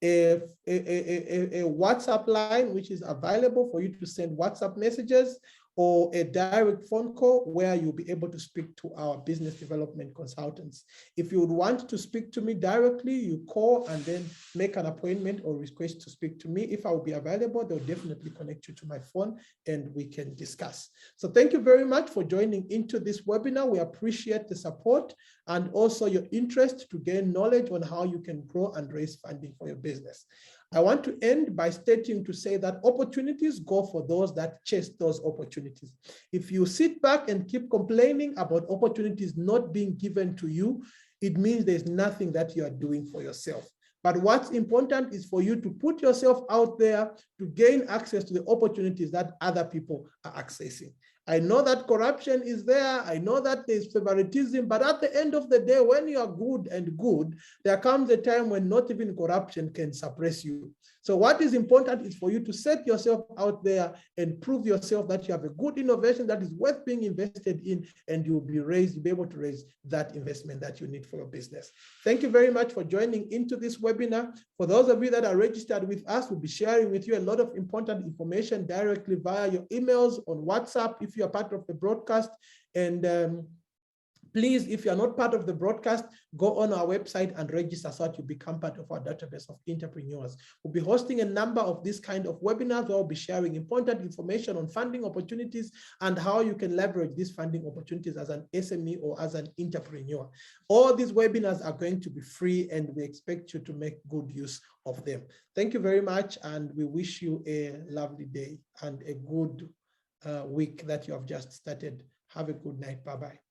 a WhatsApp line, which is available for you to send WhatsApp messages, or a direct phone call where you'll be able to speak to our business development consultants. If you would want to speak to me directly, you call and then make an appointment or request to speak to me. If I will be available, they'll definitely connect you to my phone and we can discuss. So thank you very much for joining into this webinar. We appreciate the support and also your interest to gain knowledge on how you can grow and raise funding for your business. I want to end by stating to say that opportunities go for those that chase those opportunities. If you sit back and keep complaining about opportunities not being given to you, it means there's nothing that you are doing for yourself. But what's important is for you to put yourself out there to gain access to the opportunities that other people are accessing. I know that corruption is there. I know that there's favoritism, but at the end of the day, when you are good and good, there comes a time when not even corruption can suppress you. So what is important is for you to set yourself out there and prove yourself that you have a good innovation that is worth being invested in, and you'll be able to raise that investment that you need for your business. Thank you very much for joining into this webinar. For those of you that are registered with us, we'll be sharing with you a lot of important information directly via your emails on WhatsApp if you are part of the broadcast. And please, if you are not part of the broadcast, go on our website and register so that you become part of our database of entrepreneurs. We'll be hosting a number of these kind of webinars where we'll be sharing important information on funding opportunities and how you can leverage these funding opportunities as an SME or as an entrepreneur. All these webinars are going to be free and we expect you to make good use of them. Thank you very much, and we wish you a lovely day and a good week that you have just started. Have a good night. Bye-bye.